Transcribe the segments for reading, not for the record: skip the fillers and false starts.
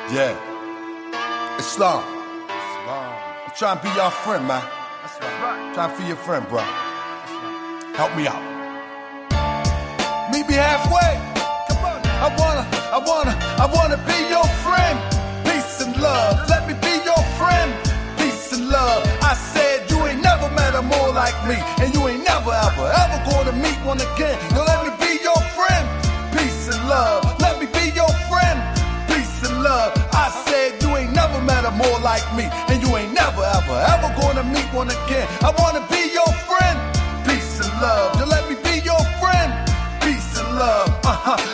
Yeah, Islam. I'm trying to be your friend, man. That's right. Trying to be your friend, bro. Help me out. Meet me halfway. Come on. I wanna be your friend. Peace and love. Let me be your friend. Peace and love. I said you ain't never met a more like me, and you ain't never ever gonna meet one again. Now let me be your friend. Peace and love. Let me be your friend. Love. I said you ain't never met a more like me, and you ain't never ever gonna meet one again. I wanna be your friend. Peace and love. You let me be your friend. Peace and love.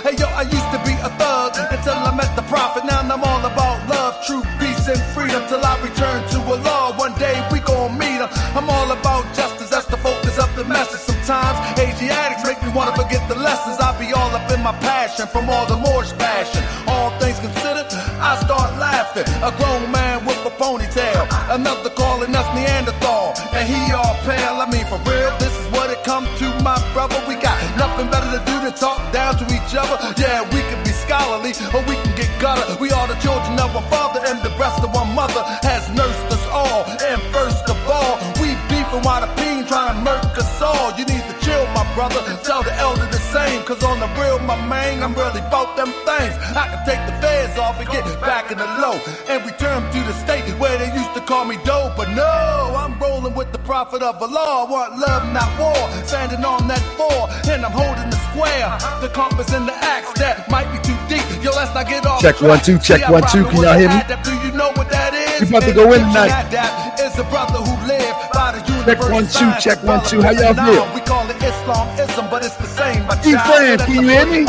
Hey yo, I used to be a thug until I met the prophet. Now I'm all about love, truth, peace, and freedom till I return to Allah. One day we gon' meet him. I'm all about justice. That's the focus of the message. Sometimes Asiatics make me wanna forget the lessons. I be all up in my passion from all the Moorish passion. All things considered, I start laughing. A grown man with a ponytail, another calling us Neanderthal, and he all pale. I mean, for real, this is what it come to, my brother. We got nothing better to do than talk down to each other. Yeah, we can be scholarly, or we can get gutter. We are the children of one father, and the breast of one mother has nursed us all. And first of all, we beefing while the peen trying to murk us all. You need to chill, my brother. Tell the elder the same, cause on the real, my man, I'm really about them things. I can take the feds off and get back in the low and return to the state where they used to call me dope. But no, I'm rolling with the prophet of Allah. I want love, not war. Standing on that floor, and I'm holding the square. The compass and the axe that might be too deep. Yo, let's not get off check track. 1 2 check 1 2. Can y'all hear me? Do you know what that is? We about to go in tonight. It's a brother who lived by the check 1 2 check 1 2. How y'all feel? We call it Islamism, but it's the same. Fran, can you hear me?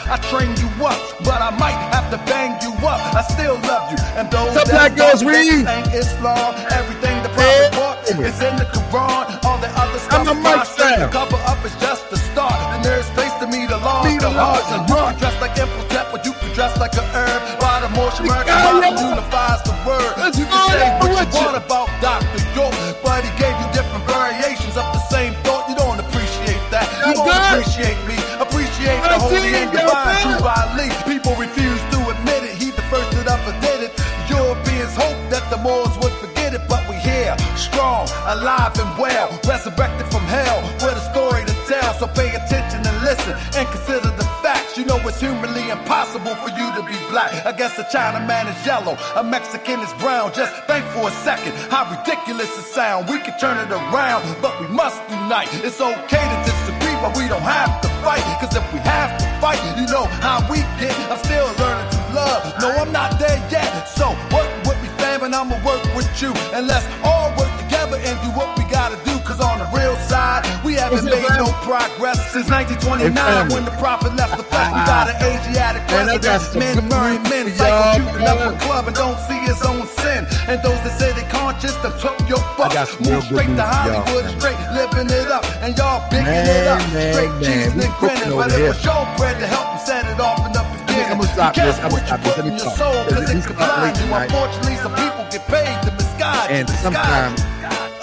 I train you up, but I might have to bang you up. I still love you, and those that black girls read ain't Islam. Everything the prophet brought is in the Quran. All the other stuff the cover up is just the start. And there's space to meet along the heart. You can dress like Imhotep, but you can dress like an herb. By the more American unifies the word. You can say what you want about Dr. York, but he gave you different variations of the same thought. You don't appreciate that. You don't appreciate me. Appreciate the holy and divine true Ali. People refuse to admit it. He the first that ever did it. Europeans hope that the Moors would forget it, but we here, strong, alive and well, resurrected from hell, with a story to tell. So pay attention and listen, and consider the facts. You know it's humanly impossible for you to be black. I guess a Chinaman is yellow, a Mexican is brown. Just think for a second how ridiculous it sounds. We can turn it around, but we must unite. It's okay to disagree, but we don't have to fight. Cause if we have to fight, you know how we get. I'm still learning to love. No, I'm not there yet. So work with me, fam, and I'ma work with you. And let's all work together and do what we gotta do. Cause on the real side, we haven't made no progress since 1929 when the prophet left the flesh. We got an Asiatic president, men murdering men, psycho shooting up a club and don't see his own sin. And those that say they conscious, that took your buck. Move straight to Hollywood, straight living it up. And y'all bigging it up, straight cheesing and grinning. But it was your bread to help them set it off and up again. I'm gonna stop this. I'm gonna stop this. Let me talk. Cause it could blind you. Unfortunately, some people get paid to misguide. And sometimes,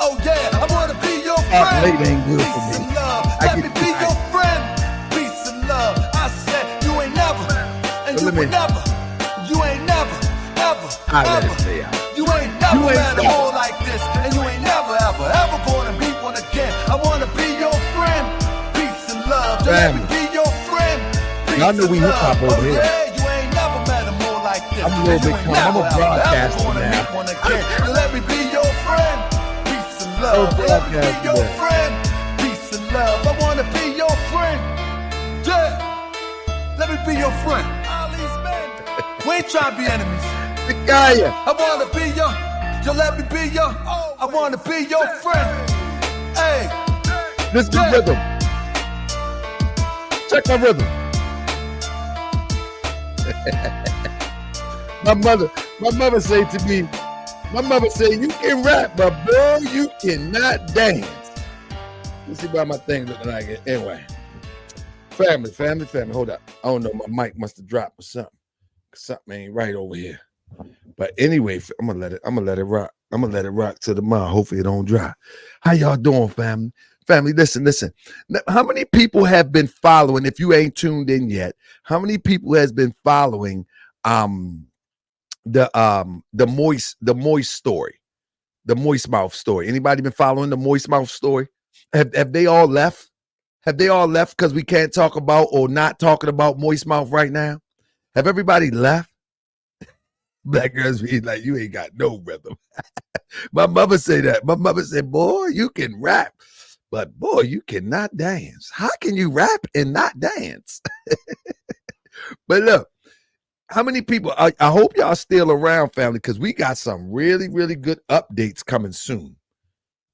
oh yeah, I wanna be your friend. Late ain't good for me. Let me be your friend. Peace and love. I said you ain't never, and you will never. You ain't never, ever, ever. You ain't never met a hole like this, and you ain't never, ever gonna meet one again. I wanna be your friend. Peace and love. Let me be your friend. Y'all know we hip hop over here. Yeah, you ain't never met a more like this. I'm a little bit calm. I'm a broadcaster now. Let me be your friend. Peace and love. Let me be your friend. Peace and love. I wanna be your friend. Yeah. Let me be your friend. We ain't trying to be enemies. I wanna be your. You let me be your. I wanna be your friend. Hey. This is the rhythm. Check my rhythm. My mother say to me, you can rap, but boy, you cannot dance. Let's see why my thing looking like it. Anyway, family. Hold up. I don't know. My mic must have dropped or something. Something ain't right over here. But anyway, I'm gonna let it rock. I'm gonna let it rock to the mile. Hopefully it don't dry. How y'all doing, family? Family, listen. Now, how many people have been following? If you ain't tuned in yet, how many people has been following the moist story, the moist mouth story? Anybody been following the moist mouth story? Have they all left? Have they all left because we can't talk about or not talking about moist mouth right now? Have everybody left? Black girls be like, you ain't got no rhythm. My mother say that. My mother said, boy, you can rap, but boy, you cannot dance. How can you rap and not dance? But look, how many people, I hope y'all still around, family, because we got some really, really good updates coming soon.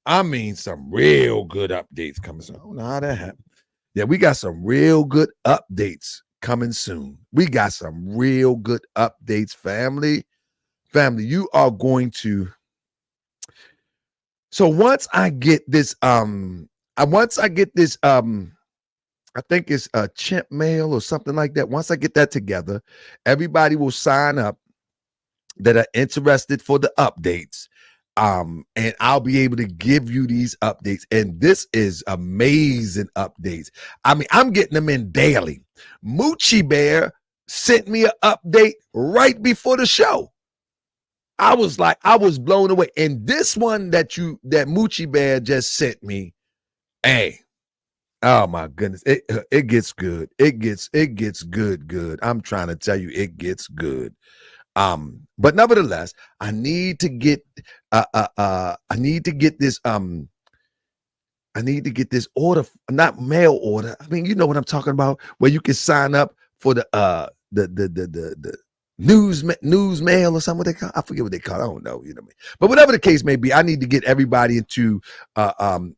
I mean, some real good updates coming soon. I don't know how that happened. Yeah, we got some real good updates coming soon. We got some real good updates, family. Family, you are going to. So once I get this, I think it's a chimp mail or something like that. Once I get that together, everybody will sign up that are interested for the updates. And I'll be able to give you these updates. And this is amazing updates. I mean, I'm getting them in daily. Moochie Bear sent me an update right before the show. I was blown away. And this one that Moochie Bear just sent me, hey, oh my goodness, it gets good. It gets good. I'm trying to tell you, it gets good. But nevertheless, I need to get this order, not mail order. I mean, you know what I'm talking about, where you can sign up for the news mail or something. What they call, I forget what they call it. I don't know, you know what I mean? But whatever the case may be, I need to get everybody into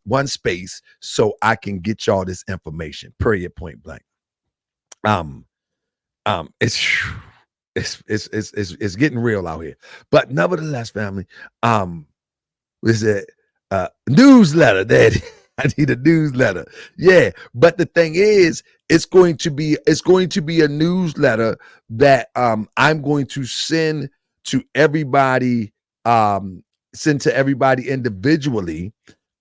one space so I can get y'all this information. Period, point blank. It's getting real out here. But nevertheless, family, was it newsletter, Daddy? I need a newsletter. Yeah, but the thing is, it's going to be a newsletter that I'm going to send to everybody, individually.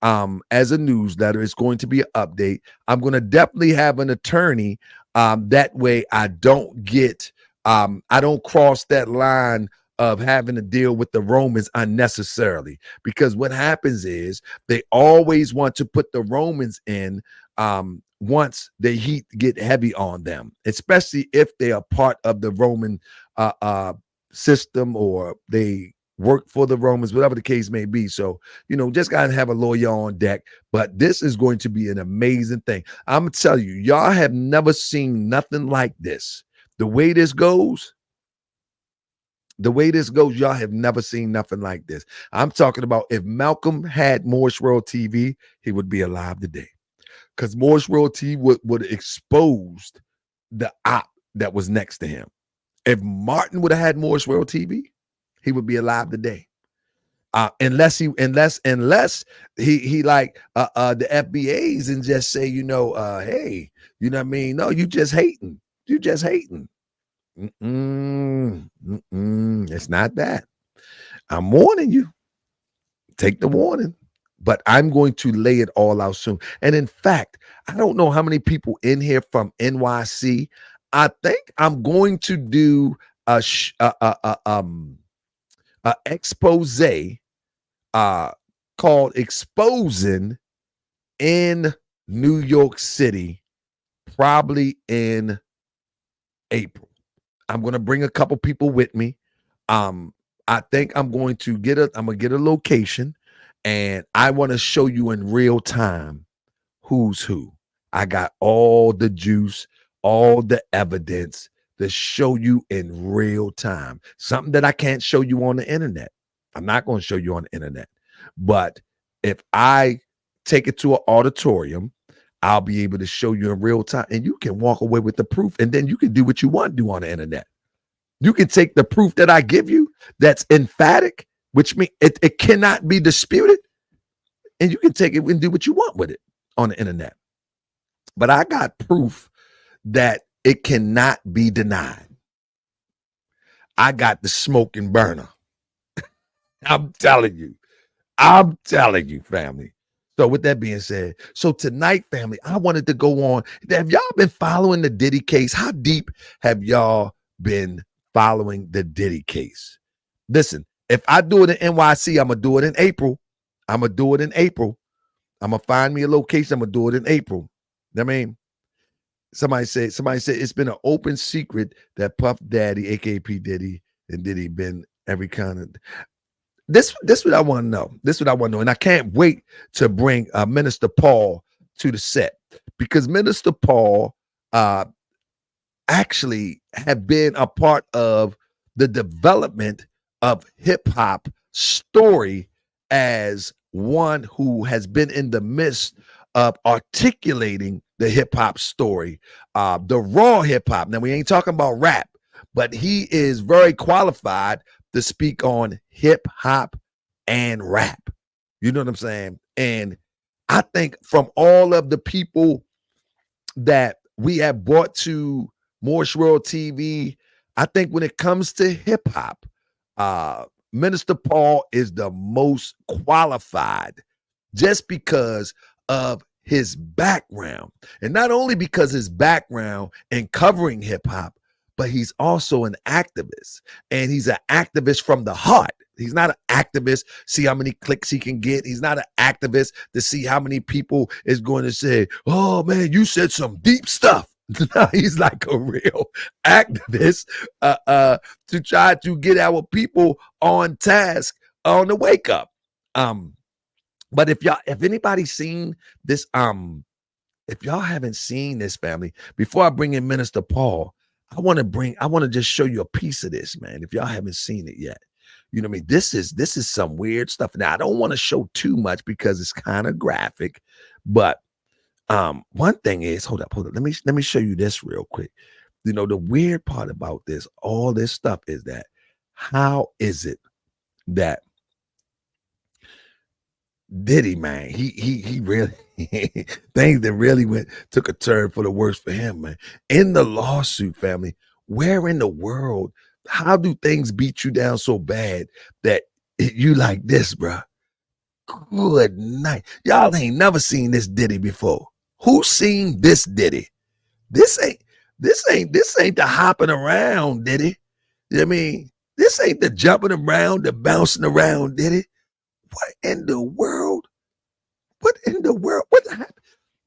As a newsletter, it's going to be an update. I'm going to definitely have an attorney. That way I don't cross that line of having to deal with the Romans unnecessarily, because what happens is they always want to put the Romans in once the heat get heavy on them, especially if they are part of the Roman system or they work for the Romans, whatever the case may be. So, just got to have a lawyer on deck. But this is going to be an amazing thing. I'm going to tell you, y'all have never seen nothing like this. The way this goes, y'all have never seen nothing like this. I'm talking about if Malcolm had Morris World TV, he would be alive today. Because Morris World TV would have exposed the op that was next to him. If Martin would have had Morris World TV, he would be alive today. Unless he like the FBAs and just say, hey, you know what I mean? No, you just hating. It's not that. I'm warning you. Take the warning. But I'm going to lay it all out soon. And in fact, I don't know how many people in here from NYC. I think I'm going to do a expose called Exposing in New York City, probably in April. I'm going to bring a couple people with me. I think I'm going to get a location, and I want to show you in real time who's who. I got all the juice, all the evidence to show you in real time. Something that I can't show you on the internet. I'm not going to show you on the internet. But if I take it to an auditorium, I'll be able to show you in real time, and you can walk away with the proof, and then you can do what you want to do on the internet. You can take the proof that I give you that's emphatic, which means it cannot be disputed, and you can take it and do what you want with it on the internet. But I got proof that it cannot be denied. I got the smoking burner. I'm telling you, family. So with that being said, so tonight, family, I wanted to go on. Have y'all been following the Diddy case? How deep have y'all been following the Diddy case? Listen, if I do it in NYC, I'm gonna do it in April. I'm gonna do it in April. I'm gonna find me a location. I'm gonna do it in April. I mean, somebody said it's been an open secret that Puff Daddy, aka P Diddy, and Diddy been every kind of. This what I want to know. This what I want to know, and I can't wait to bring Minister Paul to the set, because Minister Paul actually have been a part of the development of hip hop story as one who has been in the midst of articulating the hip hop story, the raw hip hop. Now, we ain't talking about rap, but he is very qualified to speak on hip hop and rap. You know what I'm saying? And I think from all of the people that we have brought to Morse World TV, I think when it comes to hip hop, Minister Paul is the most qualified, just because of his background. And not only because his background in covering hip hop, but he's also an activist. And he's an activist from the heart. He's not an activist, see how many clicks he can get. He's not an activist to see how many people is going to say, oh man, you said some deep stuff. No, he's like a real activist to try to get our people on task on the wake up. But if anybody's seen this, if y'all haven't seen this, family, before I bring in Minister Paul, I want to just show you a piece of this, man. If y'all haven't seen it yet, you know what I mean? This is some weird stuff. Now, I don't want to show too much because it's kind of graphic, but one thing is, hold up. Let me show you this real quick. You know, the weird part about this, all this stuff, is that how is it that Diddy, man, he really things that really took a turn for the worse for him, man. In the lawsuit, family, where in the world, how do things beat you down so bad that you like this, bro? Good night. Y'all ain't never seen this Diddy before. Who's seen this Diddy? This ain't the hopping around Diddy. You know what I mean? This ain't the jumping around, the bouncing around Diddy. What in the world? What in the world? What happened?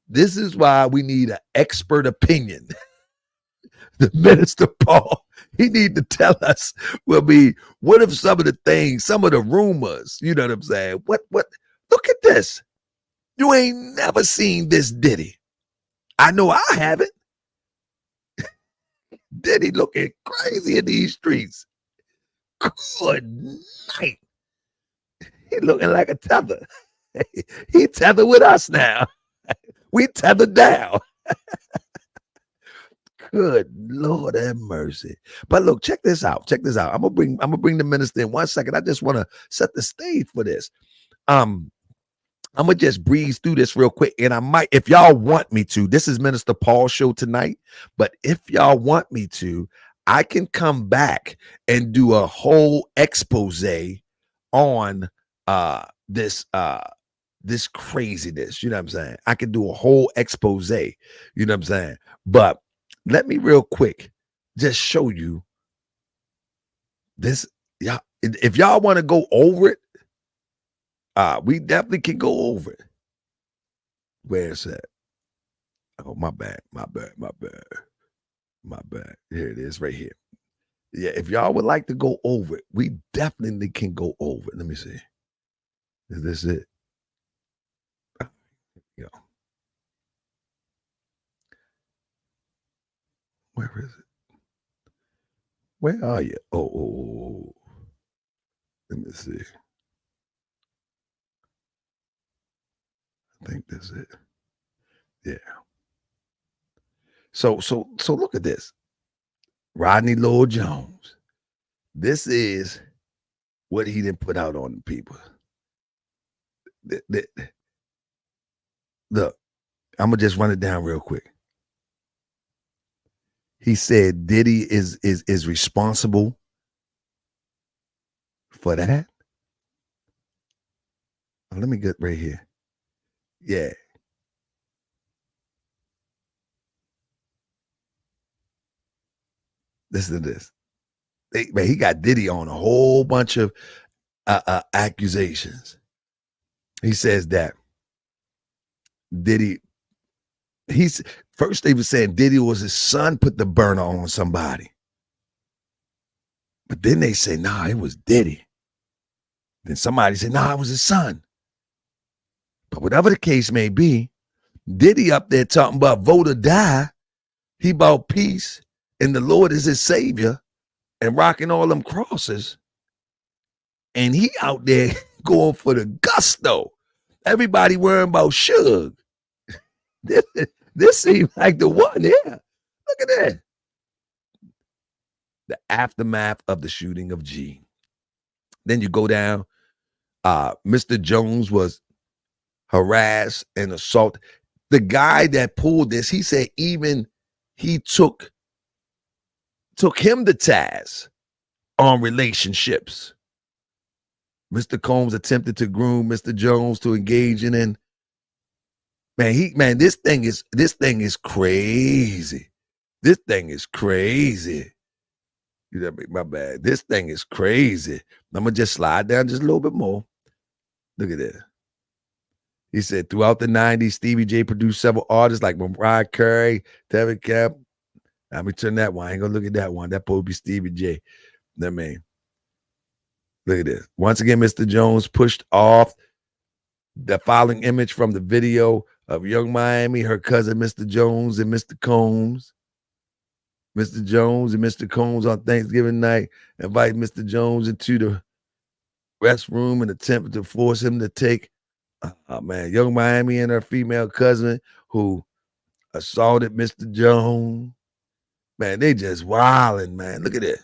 This is why we need an expert opinion. The Minister Paul, he need to tell us, what if some of the things, some of the rumors, you know what I'm saying? What, look at this. You ain't never seen this Diddy. I know I haven't. Diddy looking crazy in these streets. Good night. He looking like a tether. He tethered with us now. We tethered down. Good Lord have mercy. But look, check this out. Check this out. I'm gonna bring the minister in 1 second. I just want to set the stage for this. I'm gonna just breeze through this real quick, and I might, if y'all want me to, this is Minister Paul's show tonight, but if y'all want me to, I can come back and do a whole expose on this craziness. You know what I'm saying? I can do a whole expose. You know what I'm saying? But let me real quick just show you this. Yeah, if y'all want to go over it, we definitely can go over it. Where's that? Oh, my bad. Here it is, right here. Yeah, if y'all would like to go over it, we definitely can go over it. Let me see. Is this it? Yeah. Where is it? Where are you? Oh. Let me see. I think that's it. Yeah. So look at this. Rodney L Jones. This is what he didn't put out on the people. Look, I'm gonna just run it down real quick. He said Diddy is responsible for that. Oh, let me get right here. Yeah. Listen to this. Man, he got Diddy on a whole bunch of accusations. He says that Diddy, first they were saying Diddy was his son put the burner on somebody. But then they say, nah, it was Diddy. Then somebody said, nah, it was his son. But whatever the case may be, Diddy up there talking about vote or die. He about peace and the Lord is his savior and rocking all them crosses. And he out there going for the gusto. Everybody worrying about Suge. This seems like the one. Yeah. Look at that. The aftermath of the shooting of G. Then you go down. Mr. Jones was harassed and assaulted. The guy that pulled this, he said even he took him to task on relationships. Mr. Combs attempted to groom Mr. Jones to engage in. Man, this thing is crazy. This thing is crazy. My bad. This thing is crazy. I'm gonna just slide down just a little bit more. Look at that. He said throughout the 90s, Stevie J produced several artists like Mariah Carey, Tevin Cap. Let me turn that one. I ain't gonna look at that one. That supposed to be Stevie J. I mean, look at this. Once again, Mr. Jones pushed off the following image from the video of Young Miami, her cousin, Mr. Jones and Mr. Combs. Mr. Jones and Mr. Combs on Thanksgiving night invite Mr. Jones into the restroom and attempt to force him to take Young Miami and her female cousin who assaulted Mr. Jones. Man, they just wilding, man. Look at it.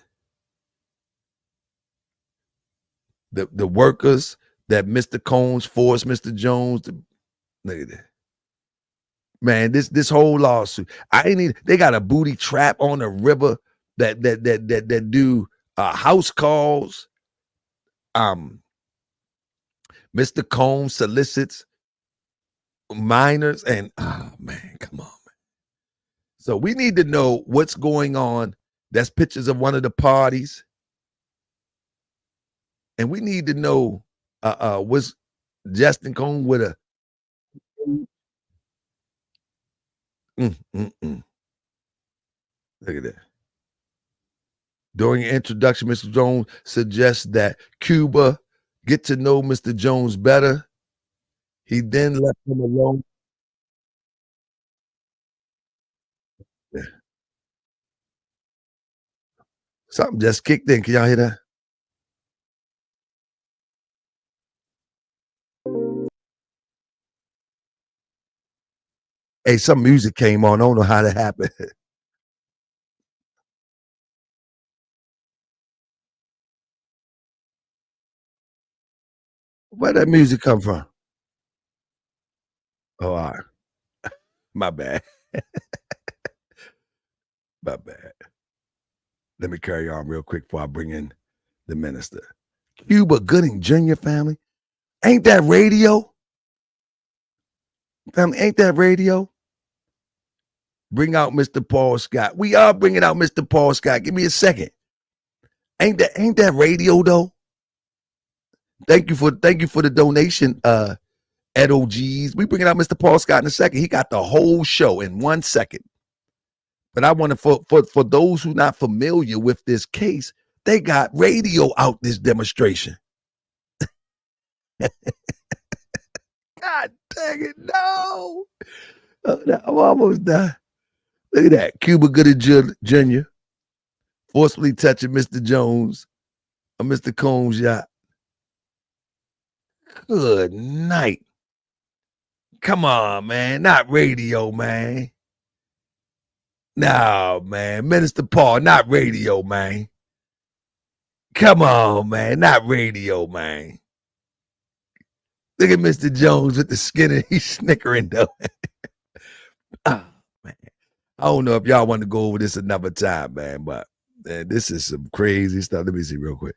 The workers that Mr. Combs forced Mr. Jones to look at that. Man, this whole lawsuit. They got a booty trap on the river that do house calls. Mr. Combs solicits minors and man, come on, man. So we need to know what's going on. That's pictures of one of the parties. And we need to know was Justin Combs with a Look at that. During an introduction, Mr. Jones suggests that Cuba get to know Mr. Jones better. He then left him alone. Yeah. Something just kicked in. Can y'all hear that? Hey, some music came on. I don't know how that happened. Where that music come from? Oh, all right. My bad. My bad. Let me carry on real quick before I bring in the minister. Cuba Gooding Jr. family. Ain't that radio? Family, ain't that radio? Bring out Mr. Paul Scott. We are bringing out Mr. Paul Scott. Give me a second. Ain't that radio though? Thank you for the donation, Ed OGs. We bringing out Mr. Paul Scott in a second. He got the whole show in 1 second. But I want to for those who not familiar with this case, they got radio out this demonstration. God dang it, no. I'm almost done. Look at that. Cuba Gooding Jr. forcefully touching Mr. Jones or Mr. Combs' yacht. Good night. Come on, man. Not radio, man. No, man. Minister Paul, not radio, man. Come on, man. Not radio, man. Look at Mr. Jones with the skin and he's snickering though. Oh, man. I don't know if y'all want to go over this another time, man, but man, this is some crazy stuff. Let me see real quick.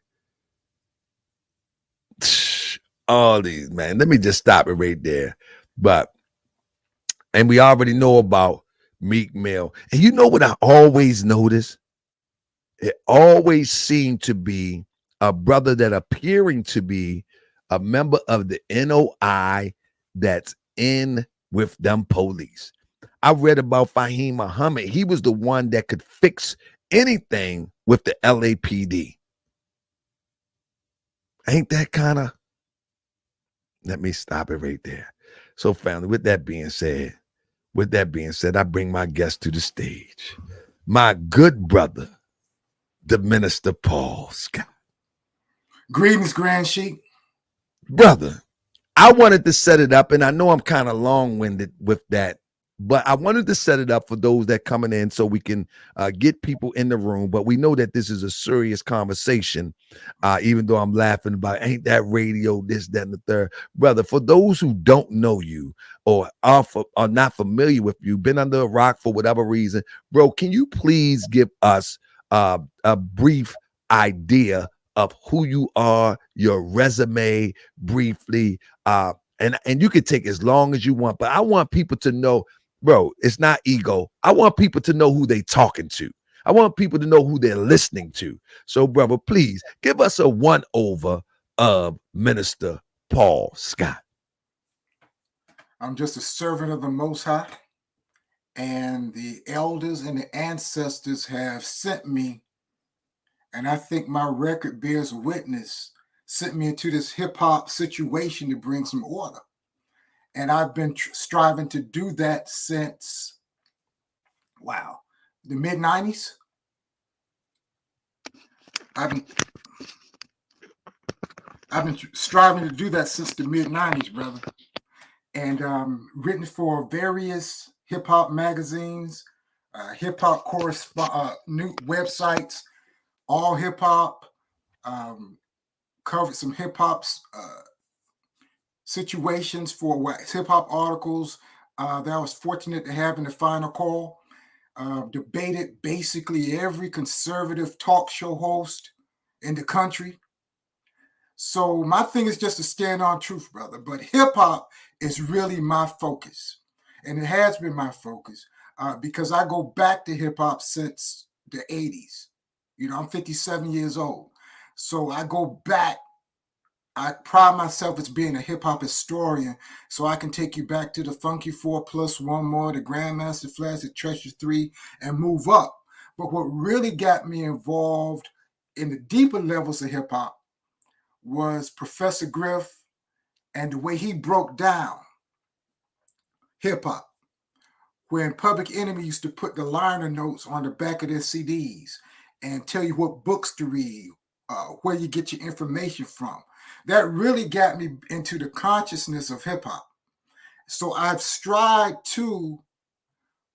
All these, man. Let me just stop it right there. And we already know about Meek Mill. And you know what I always notice? It always seemed to be a brother that appearing to be a member of the NOI that's in with them police. I read about Fahim Muhammad. He was the one that could fix anything with the LAPD. Ain't that kind of? Let me stop it right there. So, family, with that being said, I bring my guest to the stage. My good brother, the Minister Paul Scott. Greetings, Grand Sheik. Brother, I wanted to set it up, and I know I'm kind of long-winded with that, but I wanted to set it up for those that coming in so we can get people in the room. But we know that this is a serious conversation, even though I'm laughing about ain't that radio, this, that, and the third. Brother, for those who don't know you or are not familiar with you, been under a rock for whatever reason, bro, can you please give us a brief idea of who you are, your resume briefly, and you can take as long as you want, but I want people to know, bro, it's not ego. I want people to know who they talking to. I want people to know who they're listening to. So, brother, please give us a one over of Minister Paul Scott. I'm just a servant of the Most High, and the elders and the ancestors have sent me, and I think my record bears witness, sent me into this hip-hop situation to bring some order. And I've been striving to do that since, wow, the mid-90s. I've been striving to do that since the mid-90s, brother. And written for various hip-hop magazines, hip-hop new websites, all hip-hop, covered some hip-hop situations for hip-hop articles that I was fortunate to have in the final call. Debated basically every conservative talk show host in the country. So my thing is just to stand on truth, brother. But hip-hop is really my focus. And it has been my focus because I go back to hip-hop since the 80s. You know, I'm 57 years old. So I go back. I pride myself as being a hip-hop historian, so I can take you back to the Funky 4 plus one more, the Grandmaster Flash, the Treasure 3, and move up. But what really got me involved in the deeper levels of hip-hop was Professor Griff and the way he broke down hip-hop. When Public Enemy used to put the liner notes on the back of their CDs and tell you what books to read, where you get your information from. That really got me into the consciousness of hip-hop. So I've strived to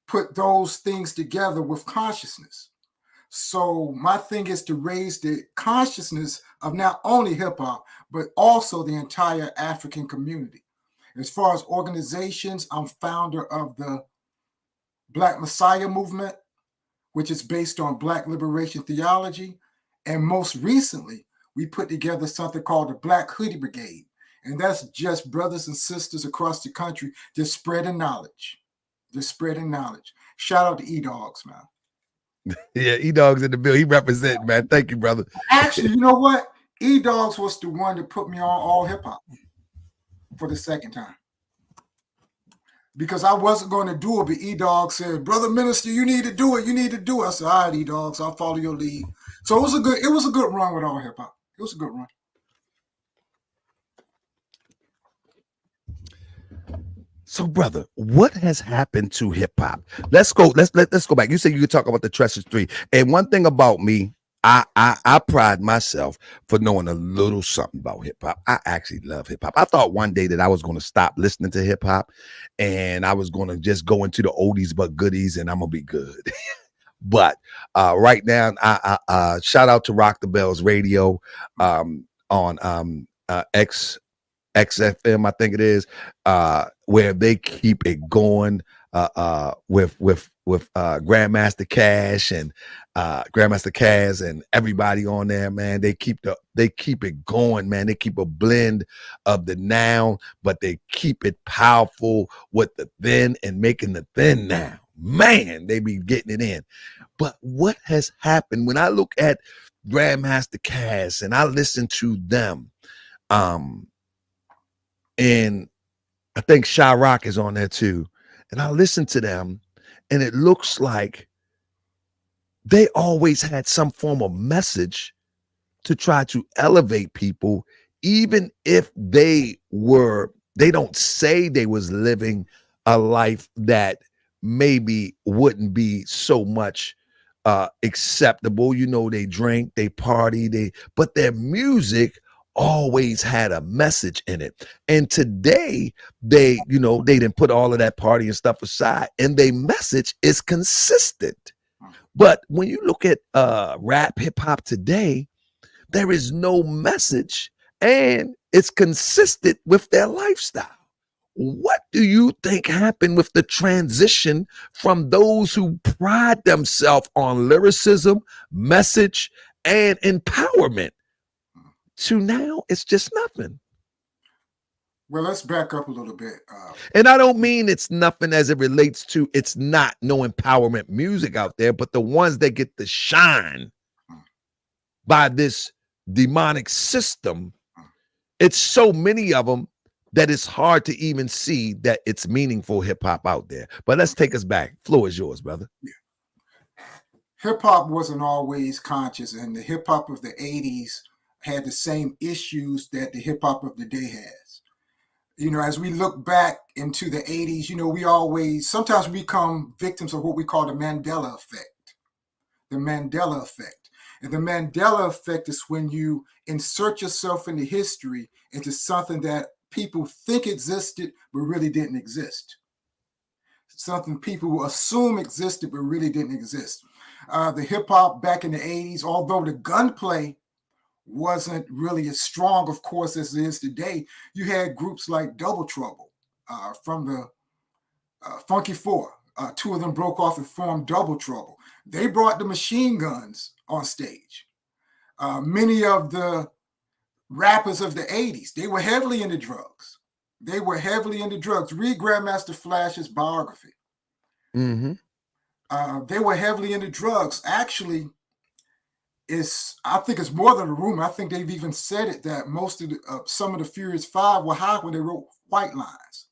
put those things together with consciousness. So my thing is to raise the consciousness of not only hip-hop, but also the entire African community. As far as organizations, I'm founder of the Black Messiah movement, which is based on Black liberation theology. And most recently, we put together something called the Black Hoodie Brigade. And that's just brothers and sisters across the country just spreading knowledge. Just spreading knowledge. Shout out to E-Dogs, man. Yeah, E-Dog's in the bill. He represent, man. Thank you, brother. Actually, you know what? E-Dogs was the one that put me on all hip-hop for the second time. Because I wasn't going to do it, but E-Dog said, "Brother Minister, you need to do it. You need to do it." I said, "All right, E-Dogs, I'll follow your lead." So it was a good run with all hip-hop. It was a good run. So, brother, what has happened to hip hop? Let's go back. You said you could talk about the Treasure 3. And one thing about me, I pride myself for knowing a little something about hip hop. I actually love hip hop. I thought one day that I was going to stop listening to hip hop and I was going to just go into the oldies but goodies and I'm gonna be good. But right now, I shout out to Rock the Bells Radio on XFM, I think it is, where they keep it going. Grandmaster Cash and Grandmaster Caz and everybody on there, man. They keep it going, man. They keep a blend of the now, but they keep it powerful with the then and making the then now. Man, they be getting it in. But what has happened when I look at Grandmaster Caz and I listen to them, and I think Shy Rock is on there too, and I listen to them, and it looks like they always had some form of message to try to elevate people, even if they don't say they was living a life that maybe wouldn't be so much acceptable. You know, they drink, they party, but their music always had a message in it. And today they didn't put all of that party and stuff aside, and their message is consistent. But when you look at rap hip hop today, there is no message, and it's consistent with their lifestyle. What do you think happened with the transition from those who pride themselves on lyricism, message, and empowerment to now it's just nothing? Well, let's back up a little bit. And I don't mean it's nothing as it relates to it's not no empowerment music out there, but the ones that get the shine by this demonic system, it's so many of them that it's hard to even see that it's meaningful hip hop out there. But let's take us back. Floor is yours, brother. Yeah. Hip hop wasn't always conscious, and the hip hop of the 80s had the same issues that the hip hop of the day has. You know, as we look back into the 80s, you know, sometimes we become victims of what we call the Mandela Effect. The Mandela Effect. And the Mandela Effect is when you insert yourself into history into something that people think existed but really didn't exist. Something people assume existed but really didn't exist. The hip hop back in the 80s, although the gunplay wasn't really as strong, of course, as it is today, you had groups like Double Trouble from the Funky Four. Two of them broke off and formed Double Trouble. They brought the machine guns on stage. Many of the rappers of the 80s, they were heavily into drugs. Read Grandmaster Flash's biography. Mm-hmm. They were heavily into drugs. Actually, I think it's more than a rumor. I think they've even said it that some of the Furious Five were high when they wrote White Lines.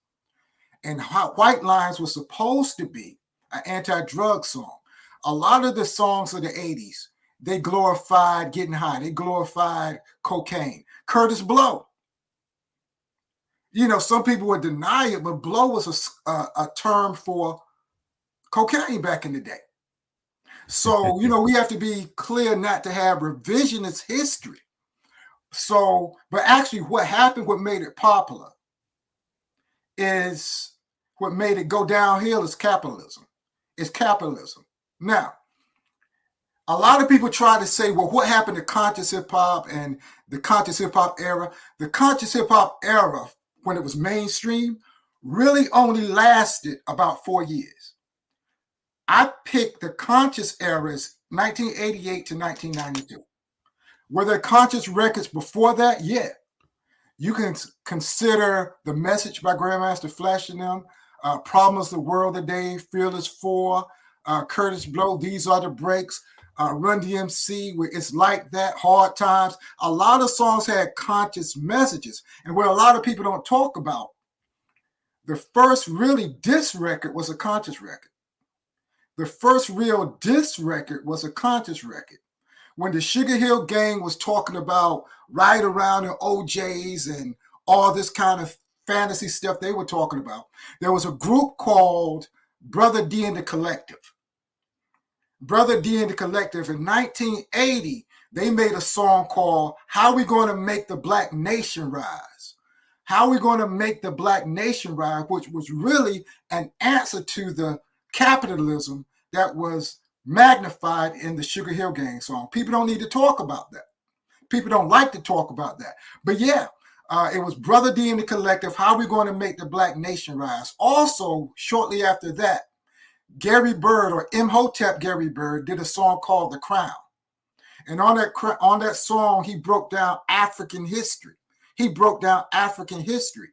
And White Lines was supposed to be an anti-drug song. A lot of the songs of the 80s, they glorified getting high. They glorified cocaine. Curtis Blow. You know, some people would deny it, but blow was a term for cocaine back in the day. So, you know, we have to be clear not to have revisionist history. So, but actually what happened, what made it popular is what made it go downhill is capitalism. It's capitalism. Now, a lot of people try to say, well, what happened to conscious hip hop and the conscious hip hop era? The conscious hip hop era, when it was mainstream, really only lasted about 4 years. I picked the conscious eras 1988 to 1992. Were there conscious records before that? Yeah. You can consider The Message by Grandmaster Flash and them, Problems of the World Today, Fearless 4, Curtis Blow, These Are the Breaks, Run DMC, where It's Like That, Hard Times. A lot of songs had conscious messages. And what a lot of people don't talk about, the first really diss record was a conscious record. The first real diss record was a conscious record. When the Sugar Hill Gang was talking about right around in OJs and all this kind of fantasy stuff they were talking about, there was a group called Brother D and the Collective. Brother D and the Collective in 1980, they made a song called How We Gonna Make the Black Nation Rise? How We Gonna Make the Black Nation Rise, which was really an answer to the capitalism that was magnified in the Sugar Hill Gang song. People don't need to talk about that. People don't like to talk about that. But yeah, It was Brother D and the Collective, How We Going to Make the Black Nation Rise. Also, shortly after that, Gary Bird, or Imhotep Gary Bird, did a song called The Crown. And on that song, he broke down African history. He broke down African history.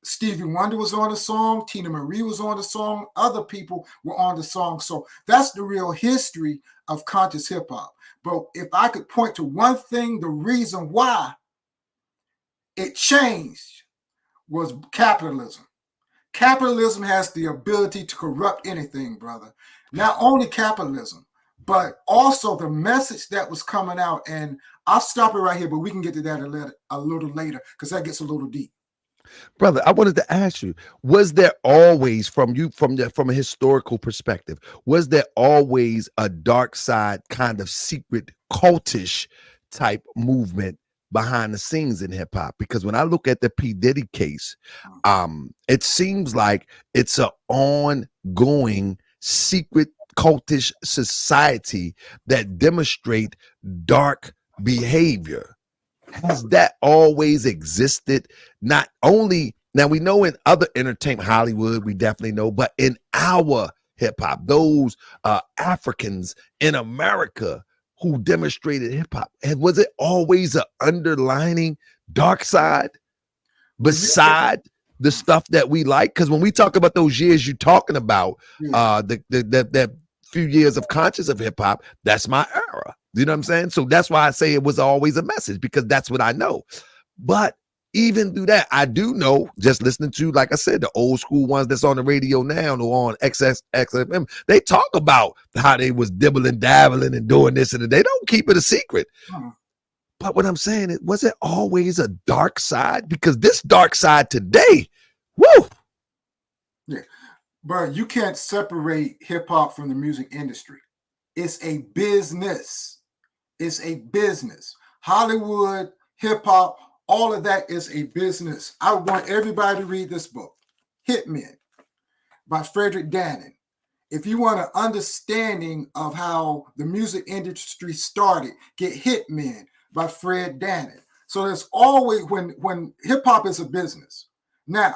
Stevie Wonder was on the song. Tina Marie was on the song. Other people were on the song. So that's the real history of conscious hip hop. But if I could point to one thing, the reason why it changed was capitalism. Capitalism has the ability to corrupt anything, brother. Not only capitalism, but also the message that was coming out. And I'll stop it right here, but we can get to that a little later because that gets a little deep. Brother, I wanted to ask you, was there always, from a historical perspective, was there always a dark side kind of secret cultish type movement behind the scenes in hip hop? Because when I look at the P Diddy case, it seems like it's an ongoing secret cultish society that demonstrate dark behavior. Has that always existed? Not only, now we know in other entertainment, Hollywood, we definitely know, but in our hip hop, those Africans in America who demonstrated hip hop, and was it always an underlining dark side beside the stuff that we like? Because when we talk about those years you're talking about, that few years of conscious of hip hop, that's my era. You know what I'm saying? So that's why I say it was always a message, because that's what I know. But even through that, I do know, just listening to, like I said, the old school ones that's on the radio now or on XFM, they talk about how they was dibbling, dabbling and doing this, and they don't keep it a secret. But what I'm saying is, was it always a dark side? Because this dark side today, woo! Yeah, but you can't separate hip hop from the music industry. It's a business. It's a business. Hollywood, hip hop, all of that is a business. I want everybody to read this book, Hitmen, by Frederick Dannon. If you want an understanding of how the music industry started, get Hitmen by Fred Dannon. So there's always, when hip hop is a business. Now,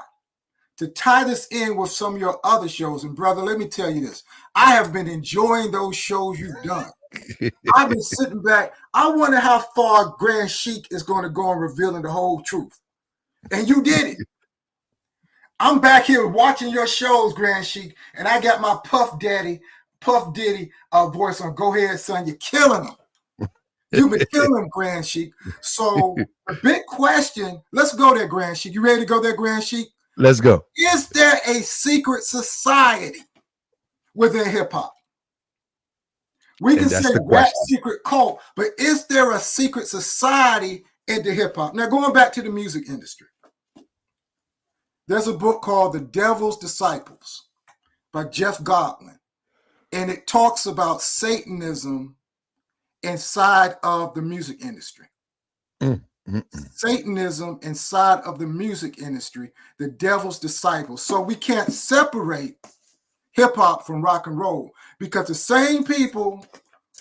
to tie this in with some of your other shows, and brother, let me tell you this. I have been enjoying those shows you've done. I've been sitting back. I wonder how far Grand Sheik is going to go in revealing the whole truth. And you did it. I'm back here watching your shows, Grand Sheik, and I got my Puff Diddy voice on. Go ahead, son. You're killing them. You've been killing them, Grand Sheik. So the big question, let's go there, Grand Sheik. You ready to go there, Grand Sheik? Let's go. Is there a secret society within hip hop? We can say rap secret cult, but is there a secret society into hip hop? Now, going back to the music industry, there's a book called The Devil's Disciples by Jeff Godwin, and it talks about Satanism inside of the music industry. Satanism inside of the music industry, the devil's disciples. So we can't separate hip hop from rock and roll, because the same people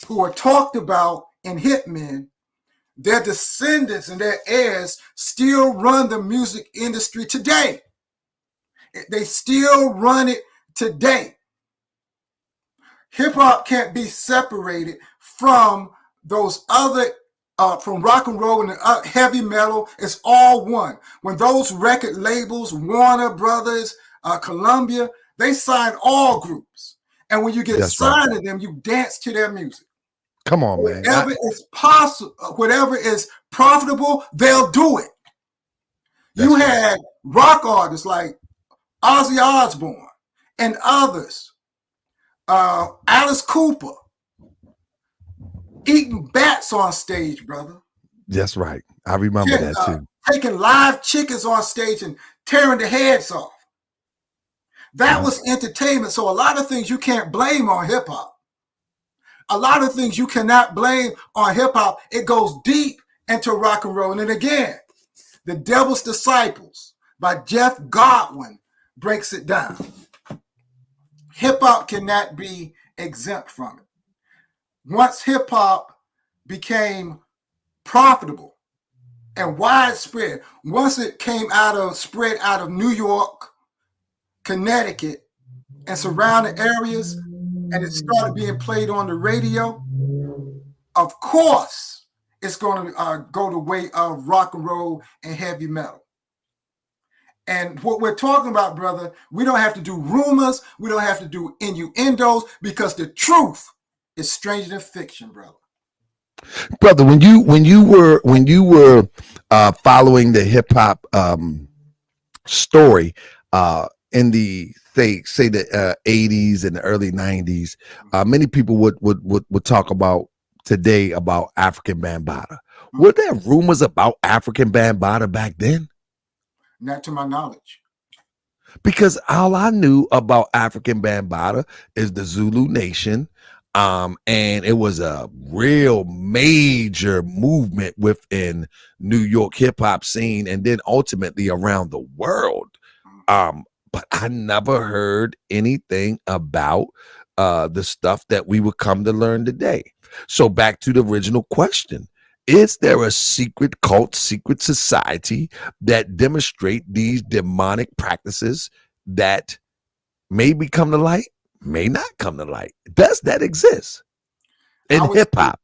who are talked about in Hitmen, their descendants and their heirs still run the music industry today. They still run it today. Hip hop can't be separated from those other from rock and roll and heavy metal. It's all one. When those record labels, Warner Brothers, Columbia, they sign all groups. And when you get signed to them, you dance to their music. Come on, man. Whatever is possible, whatever is profitable, they'll do it. You had rock artists like Ozzy Osbourne and others, Alice Cooper, eating bats on stage, brother. That's right. I remember that too. Taking live chickens on stage and tearing the heads off. That was entertainment. So a lot of things you can't blame on hip hop. A lot of things you cannot blame on hip hop. It goes deep into rock and roll. And again, The Devil's Disciples by Jeff Godwin breaks it down. Hip hop cannot be exempt from it. Once hip hop became profitable, and widespread. Once it spread out of New York, Connecticut, and surrounding areas, and it started being played on the radio, of course, it's going to go the way of rock and roll and heavy metal. And what we're talking about, brother, we don't have to do rumors. We don't have to do innuendos, because the truth is stranger than fiction, brother. Brother, when you were following the hip hop story in the say the 80s and the early 90s, many people would talk about today about African Bambaataa. Were there rumors about African Bambaataa back then? Not to my knowledge. Because all I knew about African Bambaataa is the Zulu Nation, and it was a real major movement within New York hip hop scene, and then ultimately around the world. But I never heard anything about the stuff that we would come to learn today. So back to the original question. Is there a secret cult, secret society that demonstrate these demonic practices that may come to light, may not come to light? Does that exist in hip hop?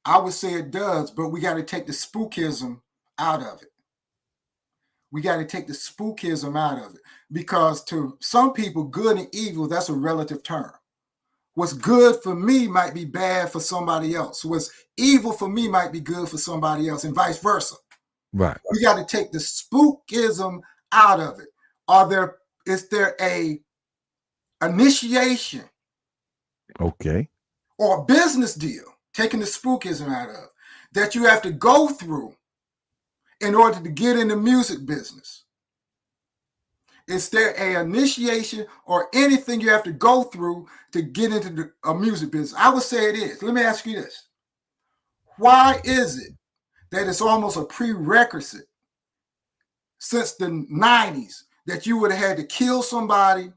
I would say it does, but we got to take the spookism out of it. We got to take the spookism out of it, because to some people, good and evil, that's a relative term. What's good for me might be bad for somebody else. What's evil for me might be good for somebody else, and vice versa. Right. We got to take the spookism out of it. Is there a initiation? Okay. Or a business deal, taking the spookism out of, that you have to go through in order to get in the music business? Is there an initiation or anything you have to go through to get into a music business? I would say it is. Let me ask you this. Why is it that it's almost a prerequisite since the 90s that you would have had to kill somebody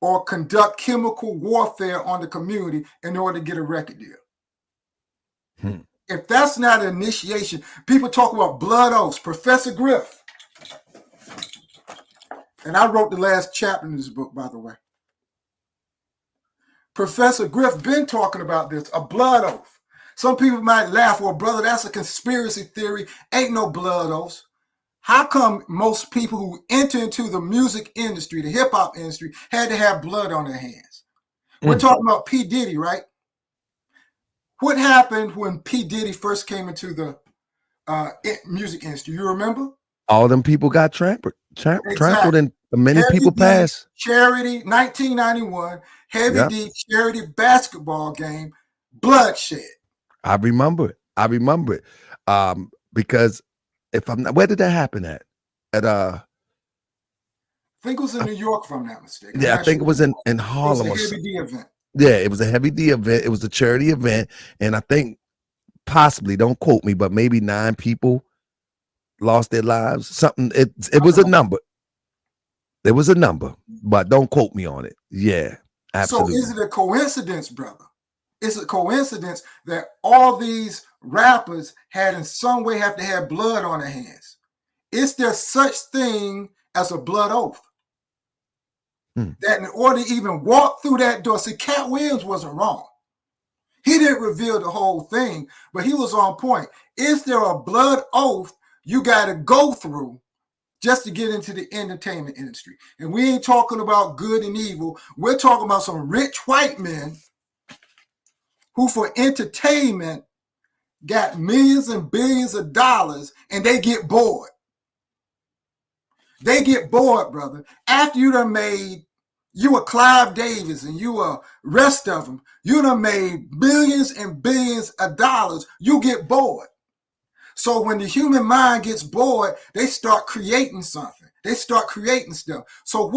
or conduct chemical warfare on the community in order to get a record deal? If that's not an initiation, people talk about blood oaths. Professor Griff, and I wrote the last chapter in this book, by the way. Professor Griff been talking about this, a blood oath. Some people might laugh, well, brother, that's a conspiracy theory. Ain't no blood oaths. How come most people who enter into the music industry, the hip hop industry, had to have blood on their hands? We're talking about P Diddy, right? What happened when P Diddy first came into the music industry? You remember? All them people got trampled, and many Heavy people D passed. Charity, 1991, Heavy D charity basketball game, bloodshed. I remember it. Because if I'm not, where did that happen at? I think it was in New York, if I'm not mistaken. Yeah, I think it was in Harlem. It was a Heavy D event. Yeah, it was a Heavy D event. It was a charity event, and I think possibly, don't quote me, but maybe 9 people lost their lives. Something. It was a number. There was a number, but don't quote me on it. Yeah, absolutely. So is it a coincidence, brother? It's a coincidence that all these rappers had in some way have to have blood on their hands. Is there such thing as a blood oath? That in order to even walk through that door, see, Cat Williams wasn't wrong. He didn't reveal the whole thing, but he was on point. Is there a blood oath you got to go through just to get into the entertainment industry? And we ain't talking about good and evil. We're talking about some rich white men who for entertainment got millions and billions of dollars, and they get bored. They get bored, brother. After you done made, you were Clive Davis and you were rest of them, you done made billions and billions of dollars, you get bored. So when the human mind gets bored, they start creating something. They start creating stuff. So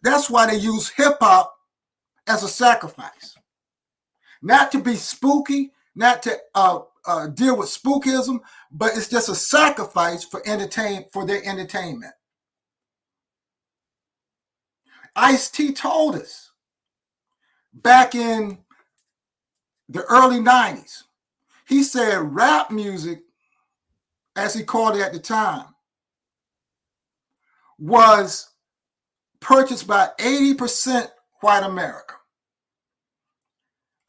that's why they use hip hop as a sacrifice. Not to be spooky, not to deal with spookism, but it's just a sacrifice for their entertainment. Ice-T told us back in the early 90s, he said rap music as he called it at the time, was purchased by 80% white America.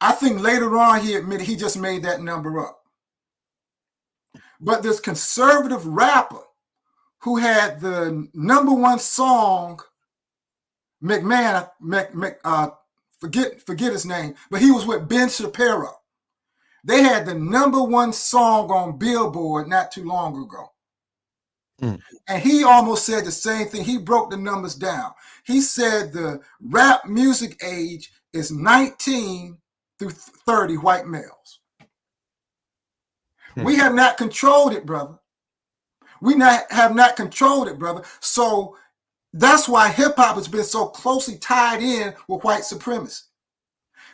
I think later on he admitted he just made that number up. But this conservative rapper who had the #1 song, McMahon, forget his name, but he was with Ben Shapiro. They had the #1 song on Billboard not too long ago. And he almost said the same thing. He broke the numbers down. He said the rap music age is 19 through 30 white males. We have not controlled it, brother. We have not controlled it, brother. So that's why hip hop has been so closely tied in with white supremacy.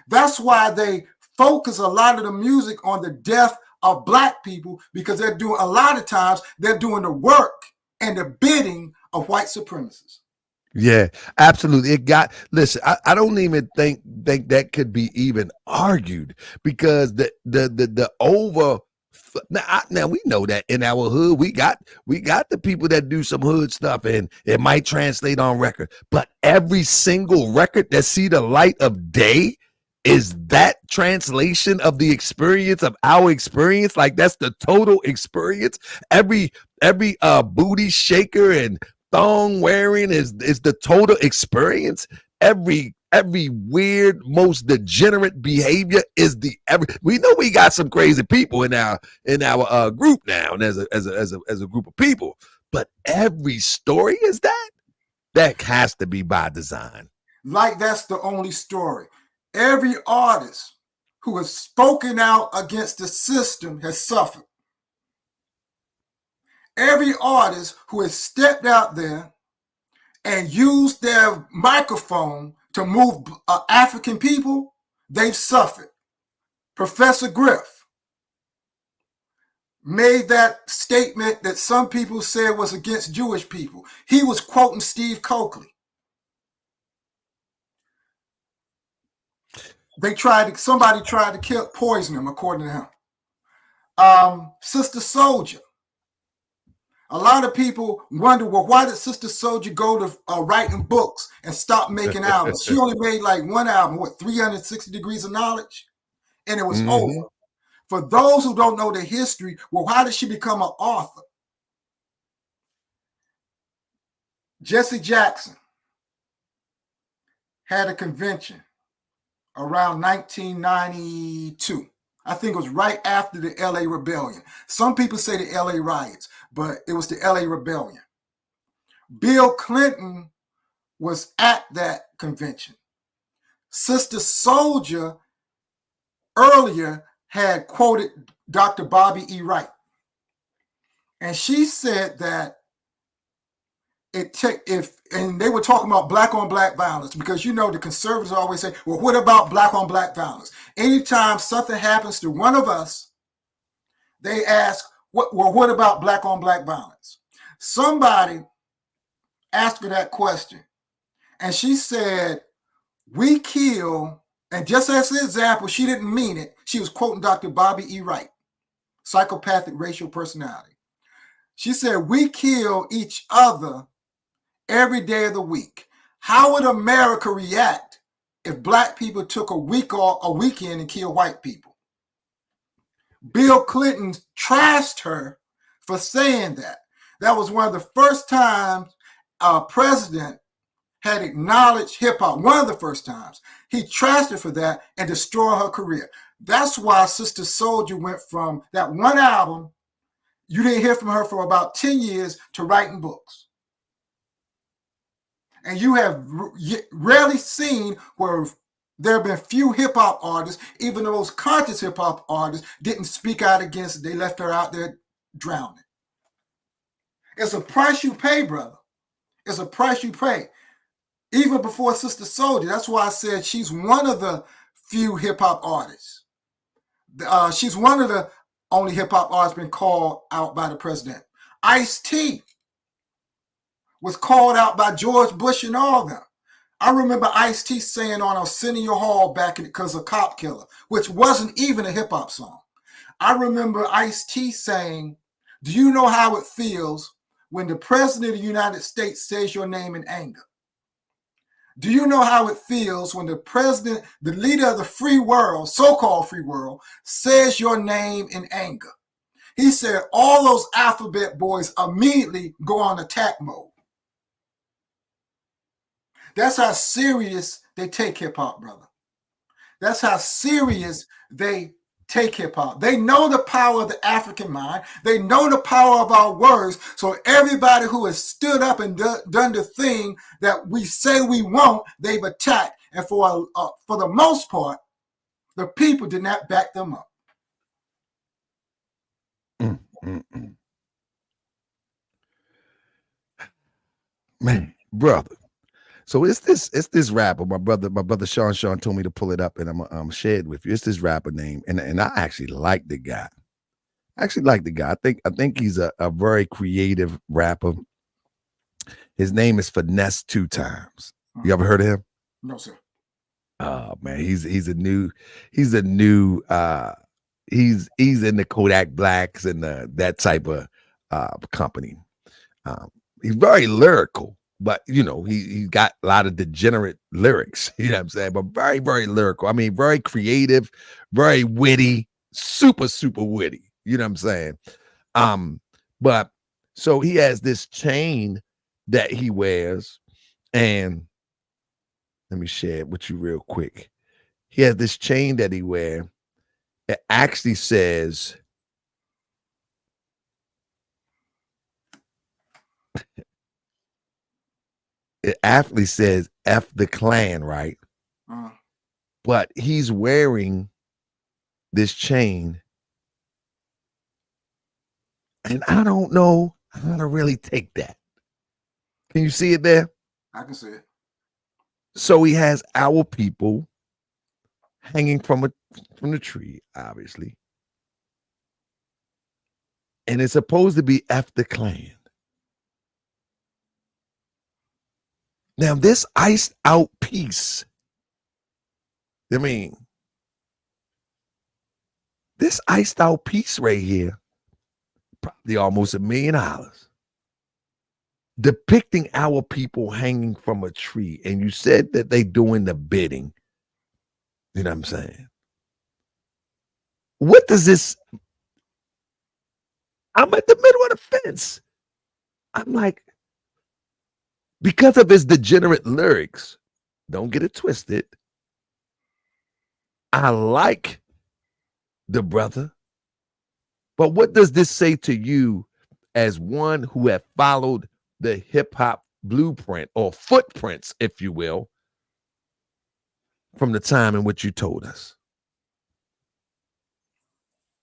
That's why they focus a lot of the music on the death of black people, because they're doing, a lot of times they're doing the work and the bidding of white supremacists. Yeah, absolutely. Listen, I don't even think that could be even argued, because the over now we know that in our hood we got the people that do some hood stuff and it might translate on record, but every single record that see the light of day is that translation of the experience of our experience. Like, that's the total experience. Every booty shaker and thong wearing is the total experience. Every weird, most degenerate behavior is we know we got some crazy people in our group now, and as a group of people, but every story is that has to be by design. Like, that's the only story. Every artist who has spoken out against the system has suffered. Every artist who has stepped out there and used their microphone to move African people, they've suffered. Professor Griff made that statement that some people said was against Jewish people. He was quoting Steve Coakley. Somebody tried to poison him, according to him. Sister Soldier. A lot of people wonder, well, why did Sister Soldier go to writing books and stop making albums? She only made like one album, 360 Degrees of Knowledge? And it was over. For those who don't know the history, well, how did she become an author? Jesse Jackson had a convention around 1992. I think it was right after the LA Rebellion. Some people say the LA riots, but it was the LA Rebellion. Bill Clinton was at that convention. Sister Soldier earlier had quoted Dr. Bobby E. Wright. And she said that and they were talking about black on black violence, because you know the conservatives always say, well, what about black on black violence? Anytime something happens to one of us, they ask, what about black on black violence? Somebody asked her that question, and she said, we kill, and just as an example, she didn't mean it. She was quoting Dr. Bobby E. Wright, psychopathic racial personality. She said, we kill each other every day of the week. How would America react if black people took a weekend and killed white people? Bill Clinton trashed her for saying that. That was one of the first times a president had acknowledged hip hop. One of the first times. He trashed her for that and destroyed her career. That's why Sister Soldier went from that one album, you didn't hear from her for about 10 years, to writing books. And you have rarely seen where there have been few hip-hop artists, even the most conscious hip-hop artists, didn't speak out against it. They left her out there drowning. It's a price you pay, brother. It's a price you pay. Even before Sister Soldier, that's why I said she's one of the few hip-hop artists. She's one of the only hip-hop artists been called out by the president. Ice-T was called out by George Bush and all of them. I remember Ice-T saying on Arsenio Hall back because of Cop Killer, which wasn't even a hip-hop song. I remember Ice-T saying Do you know how it feels when the president of the United States says your name in anger? Do you know how it feels when the president, the leader of the free world, so-called free world, says your name in anger? He said all those alphabet boys immediately go on attack mode. That's how serious they take hip-hop, brother. That's how serious they take hip-hop. They know the power of the African mind. They know the power of our words. So everybody who has stood up and done the thing that we say we won't, they've attacked. And for the most part, the people did not back them up. Man, brother. So it's this rapper. My brother Sean told me to pull it up, and I'm share it with you. It's this rapper name, and I actually like the guy. I think he's a very creative rapper. His name is Finesse 2 Times. You ever heard of him? No, sir. Oh man, he's in the Kodak Blacks and that type of company. He's very lyrical, but he got a lot of degenerate lyrics. You know what I'm saying? But very, very lyrical. I mean, very creative, very witty, super, super witty. You know what I'm saying? But so he has this chain that he wears, and let me share it with you real quick. He has this chain that he wears. It actually says, F the Klan, right? But he's wearing this chain, and I don't know how to really take that. Can you see it there? I can see it. So he has our people hanging from the tree, obviously. And it's supposed to be F the Klan. Now, this iced out piece, this iced out piece right here, probably almost $1 million, depicting our people hanging from a tree. And you said that they doing the bidding. You know what I'm saying? What does this? I'm at the middle of the fence. I'm like, because of his degenerate lyrics, don't get it twisted, I like the brother. But what does this say to you as one who have followed the hip-hop blueprint or footprints, if you will, from the time in which you told us?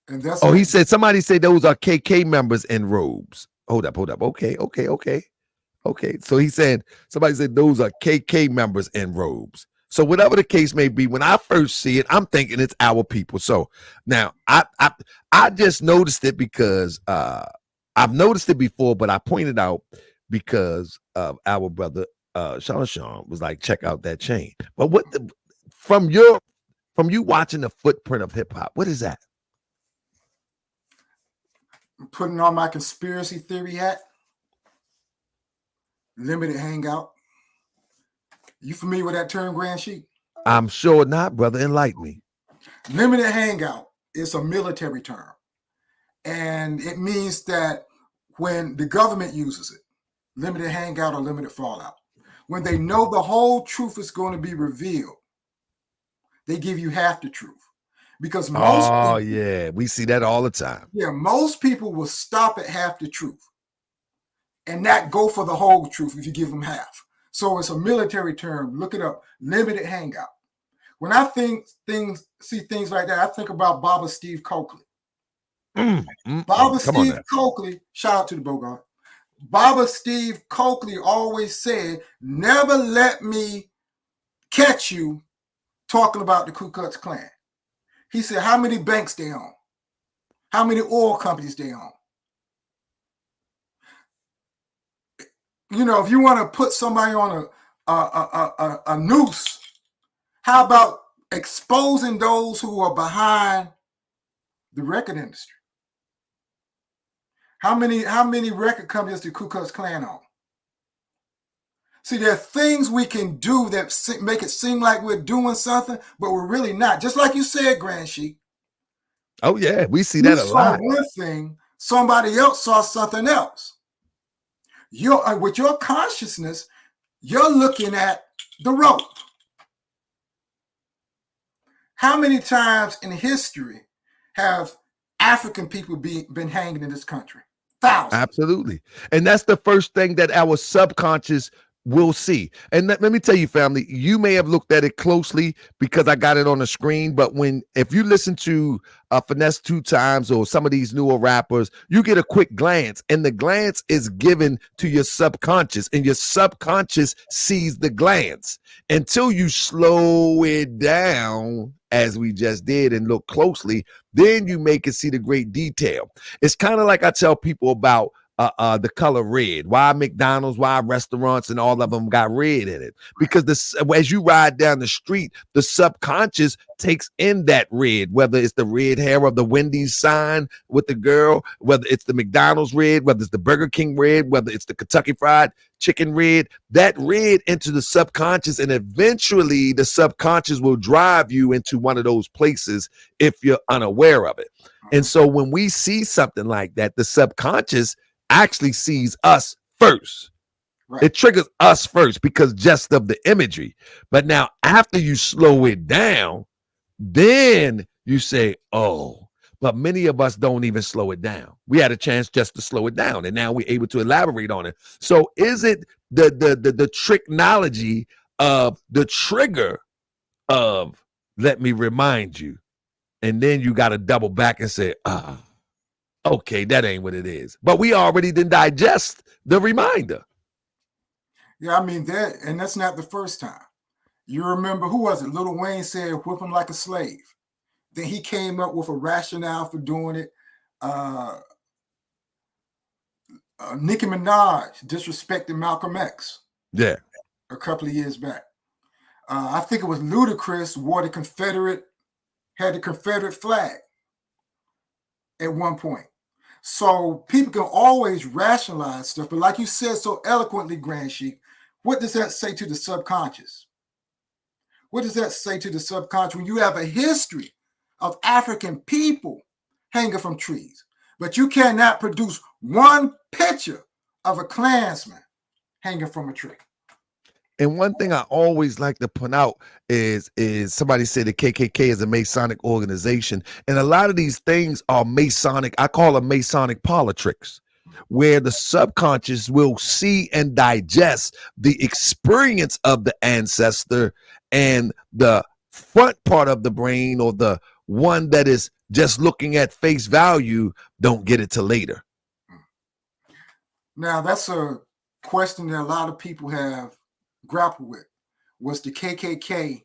And that's he said, somebody said those are KK members in robes. Hold up. Okay. So he said, somebody said those are KK members in robes. So whatever the case may be, when I first see it, I'm thinking it's our people. So now I just noticed it because I've noticed it before, but I pointed out because of our brother Sean was like, check out that chain. But from you watching the footprint of hip hop, what is that? I'm putting on my conspiracy theory hat. Limited Hangout. You familiar with that term, Grand Sheik? I'm sure not, brother. Enlighten me. Limited Hangout is a military term. And it means that when the government uses it, limited hangout or limited fallout, when they know the whole truth is going to be revealed, they give you half the truth. Because most people, yeah, we see that all the time. Yeah, most people will stop at half the truth and not go for the whole truth if you give them half. So it's a military term. Look it up. Limited hangout. When I see things like that, I think about Baba Steve Coakley. Baba Steve Coakley, shout out to the Bogart. Baba Steve Coakley always said, never let me catch you talking about the Ku Klux Klan. He said, how many banks they own? How many oil companies they own? If you want to put somebody on a noose, how about exposing those who are behind the record industry? How many record companies did Ku Klux Klan own? See, there are things we can do that make it seem like we're doing something, but we're really not. Just like you said, Grand Sheik. Oh yeah, we see You that a saw lot. one thing, somebody else saw something else. With your consciousness, you're looking at the rope. How many times in history have African people been hanging in this country? Thousands. Absolutely. And that's the first thing that our subconscious will see. And let me tell you, family, you may have looked at it closely because I got it on the screen. But if you listen to Finesse 2 Times or some of these newer rappers, you get a quick glance, and the glance is given to your subconscious, and your subconscious sees the glance until you slow it down, as we just did, and look closely. Then you make it see the great detail. It's kind of like I tell people about the color red. Why McDonald's, why restaurants, and all of them got red in it? Because as you ride down the street, the subconscious takes in that red, whether it's the red hair of the Wendy's sign with the girl, whether it's the McDonald's red, whether it's the Burger King red, whether it's the Kentucky Fried Chicken red, that red into the subconscious, and eventually the subconscious will drive you into one of those places if you're unaware of it. And so when we see something like that, the subconscious actually sees us first. Right. It triggers us first because just of the imagery. But now after you slow it down, then you say, oh, but many of us don't even slow it down. We had a chance just to slow it down, and now we're able to elaborate on it. So is it the technology of the trigger of let me remind you, and then you got to double back and say, okay, that ain't what it is. But we already didn't digest the reminder. Yeah, I mean, that's not the first time. You remember, who was it? Lil Wayne said, whip him like a slave. Then he came up with a rationale for doing it. Nicki Minaj disrespected Malcolm X. Yeah. A couple of years back. I think it was Ludacris wore had the Confederate flag at one point. So people can always rationalize stuff, but like you said so eloquently, Grand Sheik, what does that say to the subconscious? What does that say to the subconscious when you have a history of African people hanging from trees, but you cannot produce one picture of a Klansman hanging from a tree? And one thing I always like to point out is somebody said the KKK is a Masonic organization. And a lot of these things are Masonic. I call them Masonic Politrix, where the subconscious will see and digest the experience of the ancestor, and the front part of the brain, or the one that is just looking at face value, don't get it till later. Now, that's a question that a lot of people have grappled with. Was the KKK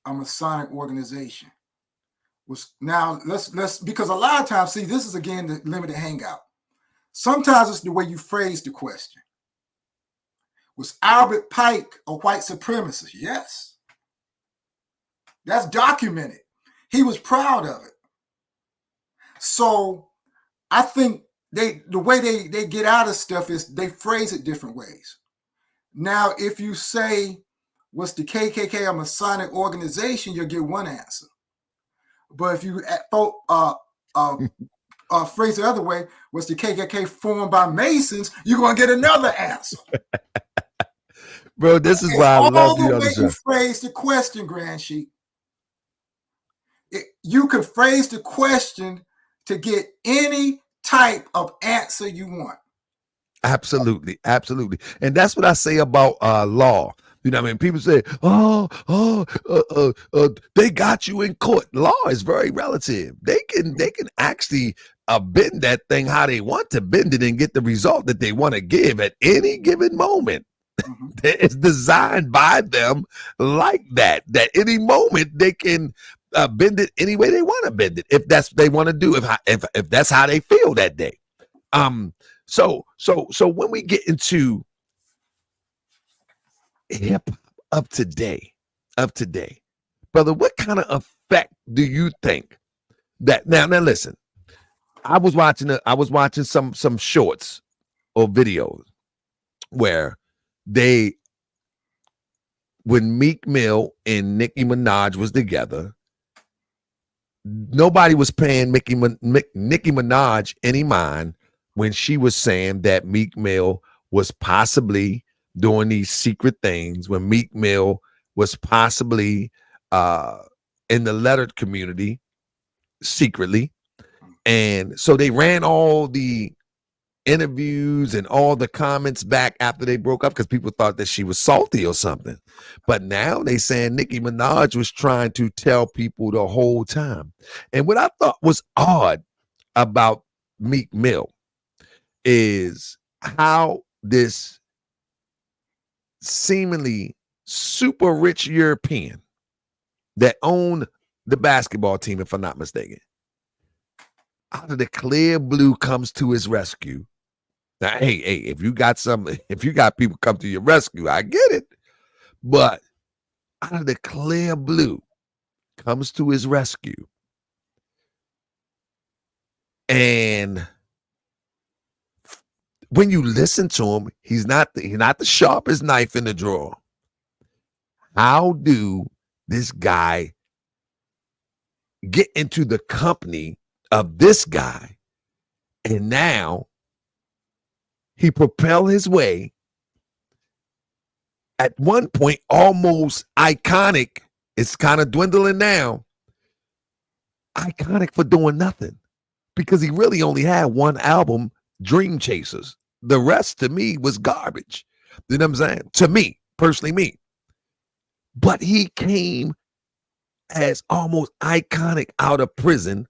a Masonic organization? Now let's because a lot of times, see, this is again the limited hangout. Sometimes it's the way you phrase the question. Was Albert Pike a white supremacist? Yes. That's documented. He was proud of it. So I think the way they get out of stuff is they phrase it different ways. Now, if you say, was the KKK a Masonic organization, you'll get one answer. But if you phrase the other way, was the KKK formed by Masons, you're going to get another answer. Bro, this is why I love you. All the way you phrase the question, Grand Sheik, you can phrase the question to get any type of answer you want. Absolutely, absolutely. And that's what I say about law. You know what I mean? People say, they got you in court. Law is very relative. They can actually bend that thing how they want to bend it and get the result that they want to give at any given moment. Mm-hmm. It's designed by them like that any moment they can bend it any way they want to bend it, if that's what they want to do, if that's how they feel that day. So when we get into hip hop of today, brother, what kind of effect do you think that now listen, I was watching some shorts or videos where when Meek Mill and Nicki Minaj was together, nobody was paying Nicki Minaj any mind when she was saying that Meek Mill was possibly doing these secret things, when Meek Mill was possibly in the lettered community secretly. And so they ran all the interviews and all the comments back after they broke up because people thought that she was salty or something. But now they saying Nicki Minaj was trying to tell people the whole time. And what I thought was odd about Meek Mill is how this seemingly super rich European that owned the basketball team, if I'm not mistaken, out of the clear blue comes to his rescue. Now, hey, if you got people come to your rescue, I get it. But out of the clear blue comes to his rescue. And when you listen to him, he's not the sharpest knife in the drawer. How do this guy get into the company of this guy? And now he propelled his way at one point almost iconic. It's kind of dwindling now. Iconic for doing nothing because he really only had one album, Dream Chasers. The rest to me was garbage. You know what I'm saying? To me, personally, me. But he came as almost iconic out of prison.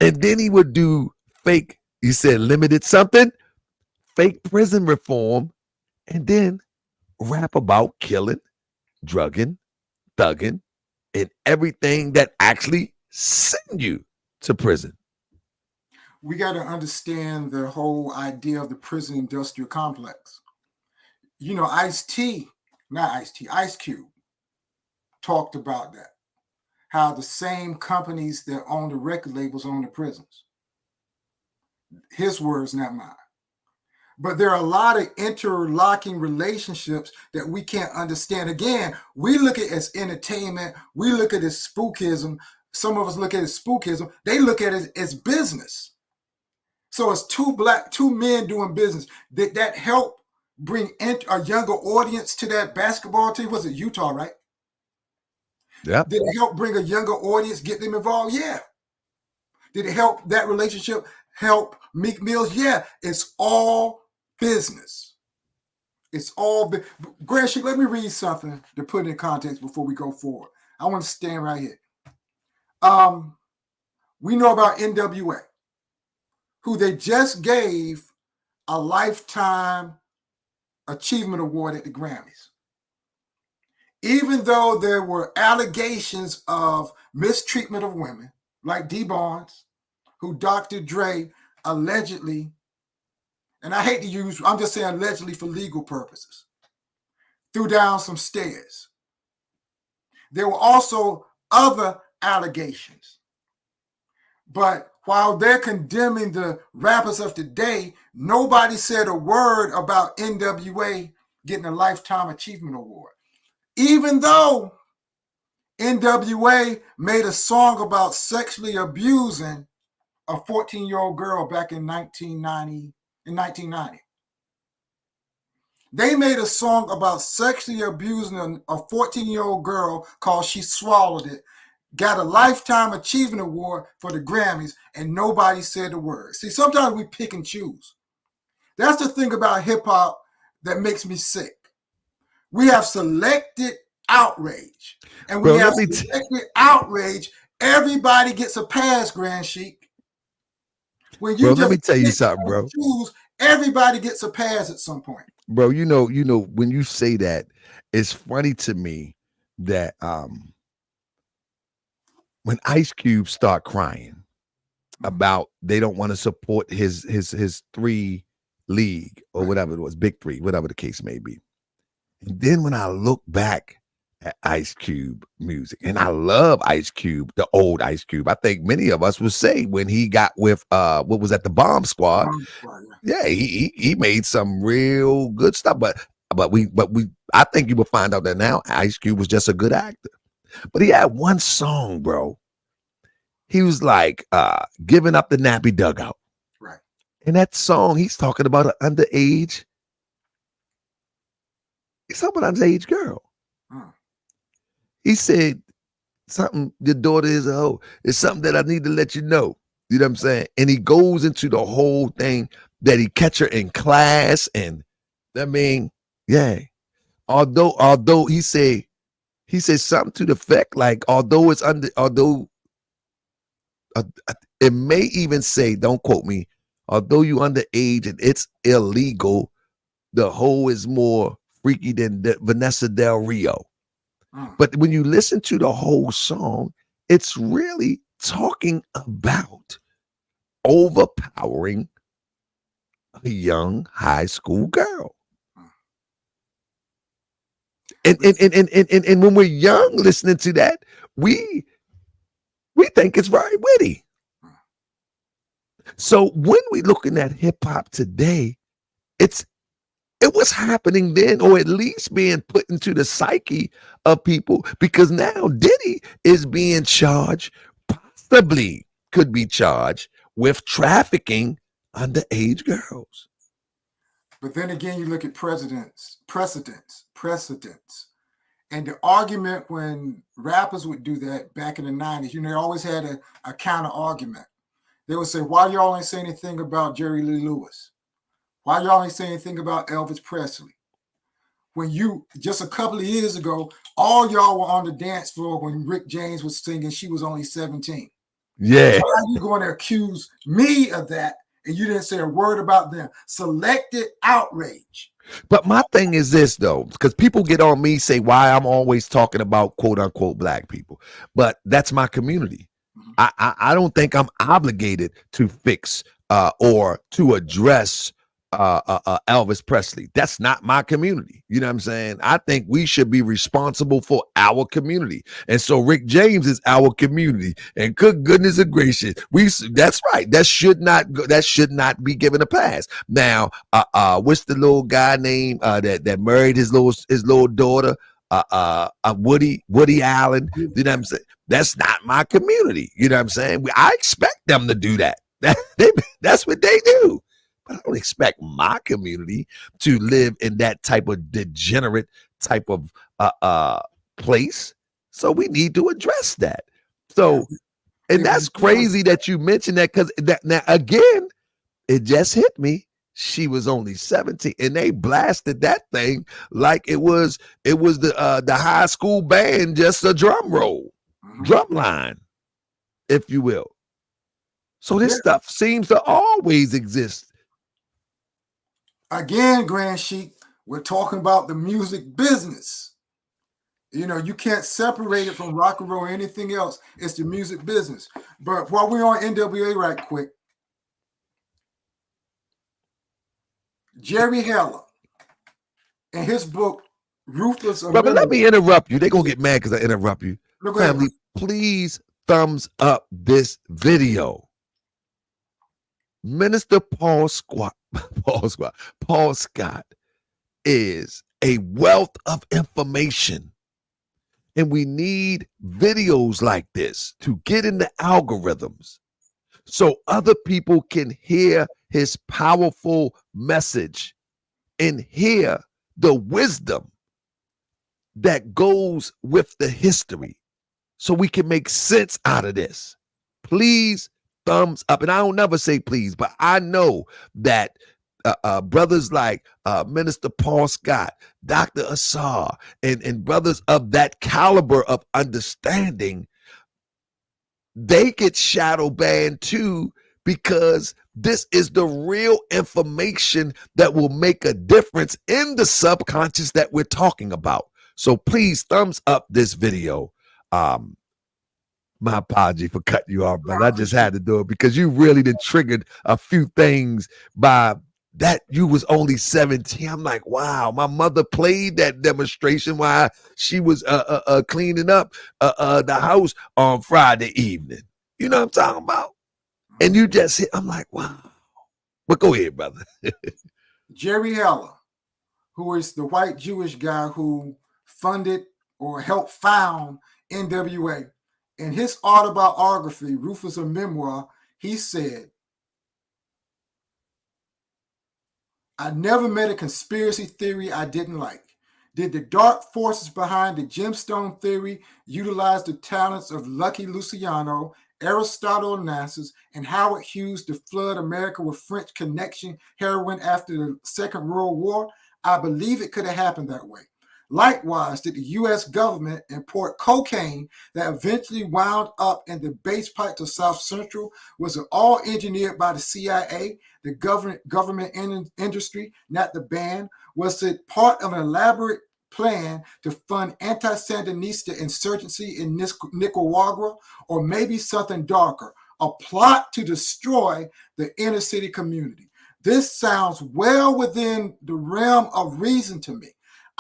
And then he would do fake, he said limited something, fake prison reform, and then rap about killing, drugging, thugging, and everything that actually send you to prison. We got to understand the whole idea of the prison industrial complex. You know, Ice Cube talked about that. How the same companies that own the record labels own the prisons. His words, not mine. But there are a lot of interlocking relationships that we can't understand. Again, we look at it as entertainment. We look at it as spookism. Some of us look at it as spookism. They look at it as business. So it's two men doing business. Did that help bring a younger audience to that basketball team? Was it Utah, right? Yeah. Did it help bring a younger audience, get them involved? Yeah. Did it help that relationship help Meek Mills? Yeah. It's all business. It's all Grant, let me read something to put it in context before we go forward. I want to stand right here. We know about NWA, who they just gave a Lifetime Achievement Award at the Grammys. Even though there were allegations of mistreatment of women, like D. Barnes, who Dr. Dre allegedly, and I hate to use, I'm just saying allegedly for legal purposes, threw down some stairs. There were also other allegations. But while they're condemning the rappers of today, nobody said a word about NWA getting a Lifetime Achievement Award. Even though NWA made a song about sexually abusing a 14-year-old girl back in 1990. They made a song about sexually abusing a 14-year-old girl called She Swallowed It, got a Lifetime Achievement Award for the Grammys, and nobody said a word. See, sometimes we pick and choose. That's the thing about hip-hop that makes me sick. We have selected outrage. And when we have selected outrage, everybody gets a pass, Grand Sheik. When you let me tell you something, bro. Choose, everybody gets a pass at some point. Bro, you know, when you say that, it's funny to me that when Ice Cube start crying about they don't want to support his 3 league or whatever it was, big 3, whatever the case may be. And then when I look back Ice Cube music. And I love Ice Cube, the old Ice Cube. I think many of us would say when he got with what was that, the Bomb Squad. Yeah, he made some real good stuff. But we I think you will find out that now Ice Cube was just a good actor. But he had one song, bro. He was like giving up the nappy dugout. Right. In that song, he's talking about an underage. He's talking about an underage girl. He said something, your daughter is a hoe. It's something that I need to let you know. You know what I'm saying? And he goes into the whole thing that he catch her in class. And I mean, yeah. Although he said something to the effect like, although it may even say, don't quote me, although you underage and it's illegal, the hoe is more freaky than Vanessa Del Rio. But when you listen to the whole song, it's really talking about overpowering a young high school girl. And when we're young listening to that, we think it's very witty. So when we're looking at hip hop today, it was happening then, or at least being put into the psyche of people, because now Diddy is being charged, possibly could be charged with trafficking underage girls. But then again, you look at precedents. And the argument when rappers would do that back in the 90s, they always had a counter argument. They would say, why y'all ain't say anything about Jerry Lee Lewis? Why y'all ain't say anything about Elvis Presley? When just a couple of years ago, all y'all were on the dance floor when Rick James was singing, she was only 17. Yeah. Why are you going to accuse me of that? And you didn't say a word about them. Selected outrage. But my thing is this, though, because people get on me, say why I'm always talking about quote unquote black people. But that's my community. I don't think I'm obligated to fix or to address Elvis Presley. That's not my community. You know what I'm saying? I think we should be responsible for our community. And so Rick James is our community. And good goodness and gracious, that's right. That should not be given a pass. Now, what's the little guy named that married his little daughter? Woody Allen. You know what I'm saying? That's not my community. You know what I'm saying? I expect them to do that. That's what they do. I don't expect my community to live in that type of degenerate type of place. So we need to address that. So, and that's crazy that you mentioned that, because now again, it just hit me. She was only 17, and they blasted that thing like it was the high school band, just a drum roll, drum line, if you will. So this stuff seems to always exist. Again, Grand Sheik, we're talking about the music business. You can't separate it from rock and roll or anything else. It's the music business. But while we're on NWA right quick, Jerry Heller, in his book, Ruthless But let me interrupt you. They're going to get mad because I interrupt you. Family, please thumbs up this video. Minister Paul Scott is a wealth of information. And we need videos like this to get in the algorithms so other people can hear his powerful message and hear the wisdom that goes with the history so we can make sense out of this. Please thumbs up. And I don't never say please, but I know that brothers like Minister Paul Scott, Dr. Assar, and brothers of that caliber of understanding, they get shadow banned too, because this is the real information that will make a difference in the subconscious that we're talking about. So please thumbs up this video. My apology for cutting you off, but I just had to do it because you really done triggered a few things by that you was only 17. I'm like, wow, my mother played that demonstration while she was cleaning up the house on Friday evening. You know what I'm talking about? And you just hit, I'm like, wow. But go ahead, brother. Jerry Heller, who is the white Jewish guy who funded or helped found NWA, in his autobiography, Rufus a Memoir, he said, I never met a conspiracy theory I didn't like. Did the dark forces behind the gemstone theory utilize the talents of Lucky Luciano, Aristotle Onassis, and Howard Hughes to flood America with French connection heroin after the Second World War? I believe it could have happened that way. Likewise, did the U.S. government import cocaine that eventually wound up in the base pipes of South Central? Was it all engineered by the CIA, the government industry, not the band? Was it part of an elaborate plan to fund anti-Sandinista insurgency in Nicaragua? Or maybe something darker, a plot to destroy the inner city community? This sounds well within the realm of reason to me.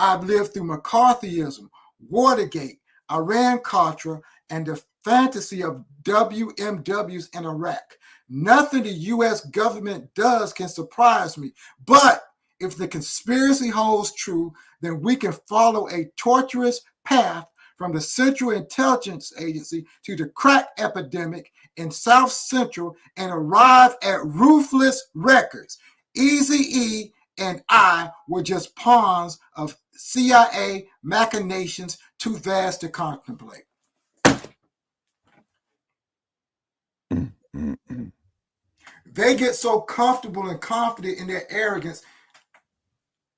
I've lived through McCarthyism, Watergate, Iran-Contra, and the fantasy of WMWs in Iraq. Nothing the U.S. government does can surprise me. But if the conspiracy holds true, then we can follow a tortuous path from the Central Intelligence Agency to the crack epidemic in South Central and arrive at Ruthless Records. Eazy-E and I were just pawns of CIA machinations too vast to contemplate. They get so comfortable and confident in their arrogance,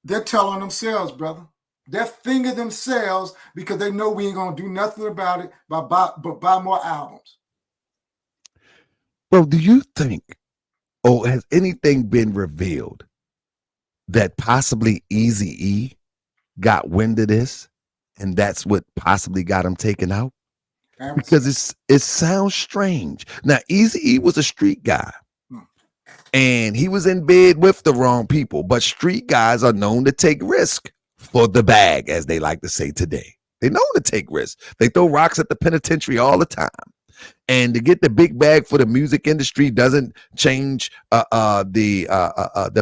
they're telling themselves, brother. They're fingering themselves because they know we ain't going to do nothing about it but buy more albums. Bro, do you think, or has anything been revealed that possibly Eazy-E got wind of this and that's what possibly got him taken out? Because it sounds strange. Now, Eazy-E was a street guy. And he was in bed with the wrong people, but street guys are known to take risk for the bag, as they like to say today. They know to take risks. They throw rocks at the penitentiary all the time. And to get the big bag for the music industry doesn't change the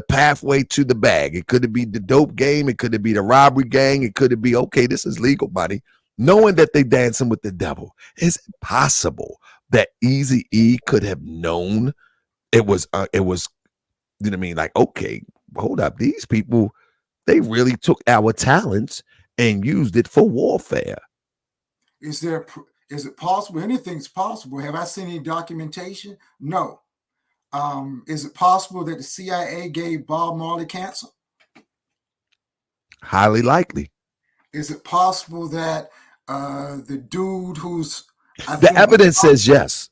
pathway to the bag. It could be the dope game. It could be the robbery gang. It could be, okay, this is legal money. Knowing that they dancing with the devil. Is it possible that Eazy-E could have known it was, you know what I mean? Like, okay, hold up. These people, they really took our talents and used it for warfare. Is it possible? Anything's possible. Have I seen any documentation? No. Is it possible that the CIA gave Bob Marley cancer? Highly likely. Is it possible that the dude who's... The evidence says yes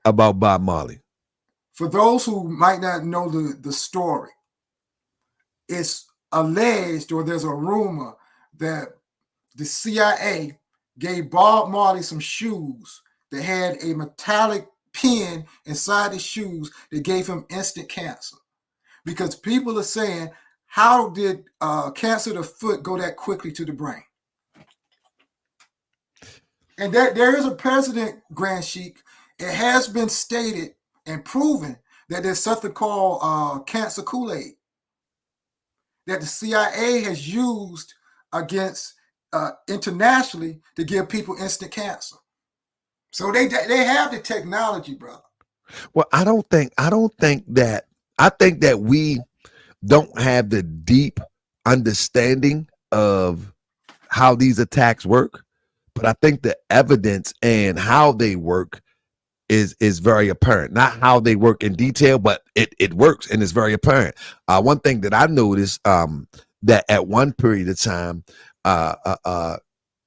about Bob Marley. For those who might not know the story, it's alleged, or there's a rumor, that the CIA gave Bob Marley some shoes that had a metallic pin inside the shoes that gave him instant cancer. Because people are saying, how did cancer of the foot go that quickly to the brain? And there is a precedent, Grand Sheik. It has been stated and proven that there's something called cancer Kool-Aid that the CIA has used against internationally to give people instant cancer. So they have the technology, brother. Well, I think that we don't have the deep understanding of how these attacks work, but I think the evidence and how they work is very apparent. Not how they work in detail, but it works and it's very apparent. One thing that I noticed that at one period of time,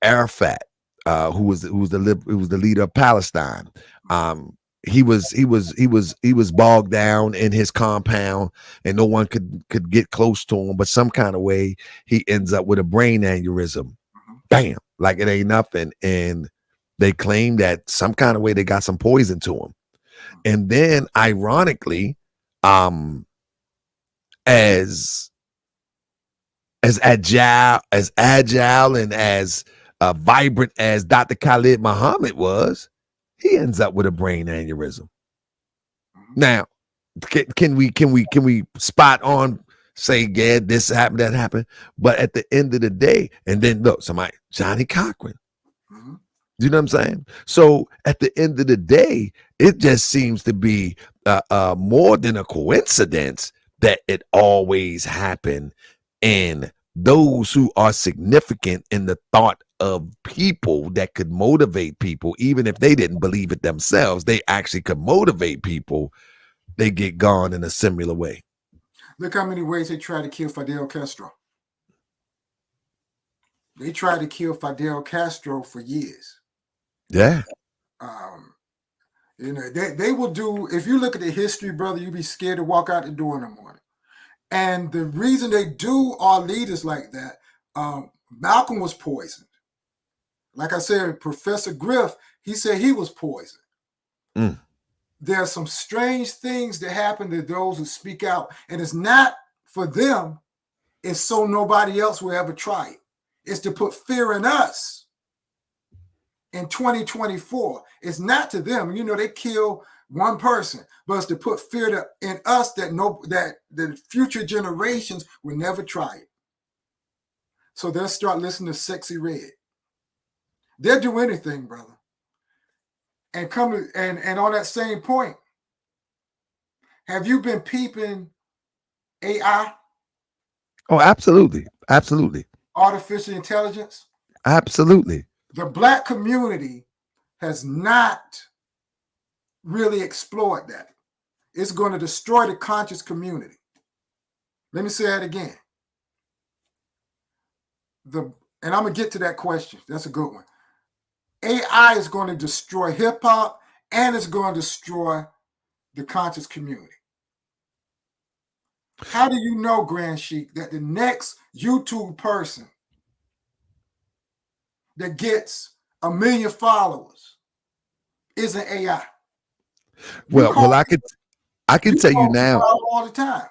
Arafat, who was the leader of Palestine, he was bogged down in his compound and no one could get close to him, but some kind of way he ends up with a brain aneurysm. Bam, like it ain't nothing. And they claim that some kind of way they got some poison to him. And then ironically, as agile and as vibrant as Dr. Khalid Muhammad was, he ends up with a brain aneurysm. Now, can we spot on, say, yeah, this happened, that happened, but at the end of the day, and then look, Johnny Cochran. You know what I'm saying? So at the end of the day, it just seems to be more than a coincidence that it always happened in those who are significant in the thought of people that could motivate people, even if they didn't believe it themselves, they actually could motivate people. They get gone in a similar way. Look how many ways they tried to kill Fidel Castro. They tried to kill Fidel Castro for years. Yeah. You know, they will do, if you look at the history, brother, you'd be scared to walk out the door in the morning. And the reason they do our leaders like that, Malcolm was poisoned. Like I said, Professor Griff, he said he was poisoned. There are some strange things that happen to those who speak out. And it's not for them, it's so nobody else will ever try it. It's to put fear in us in 2024. It's not to them. You know, they kill one person, but it's to put fear in us that the future generations will never try it. So they'll start listening to Sexy Red. They'll do anything, brother. And and on that same point, have you been peeping AI? Oh, absolutely. Absolutely. Artificial intelligence? Absolutely. The Black community has not really explored that. It's going to destroy the conscious community. Let me say that again. And I'm going to get to that question. That's a good one. AI is going to destroy hip-hop, and it's going to destroy the conscious community. How do you know, Grand Sheik, that the next YouTube person that gets 1 million followers isn't AI? Well, I can tell you now all the time.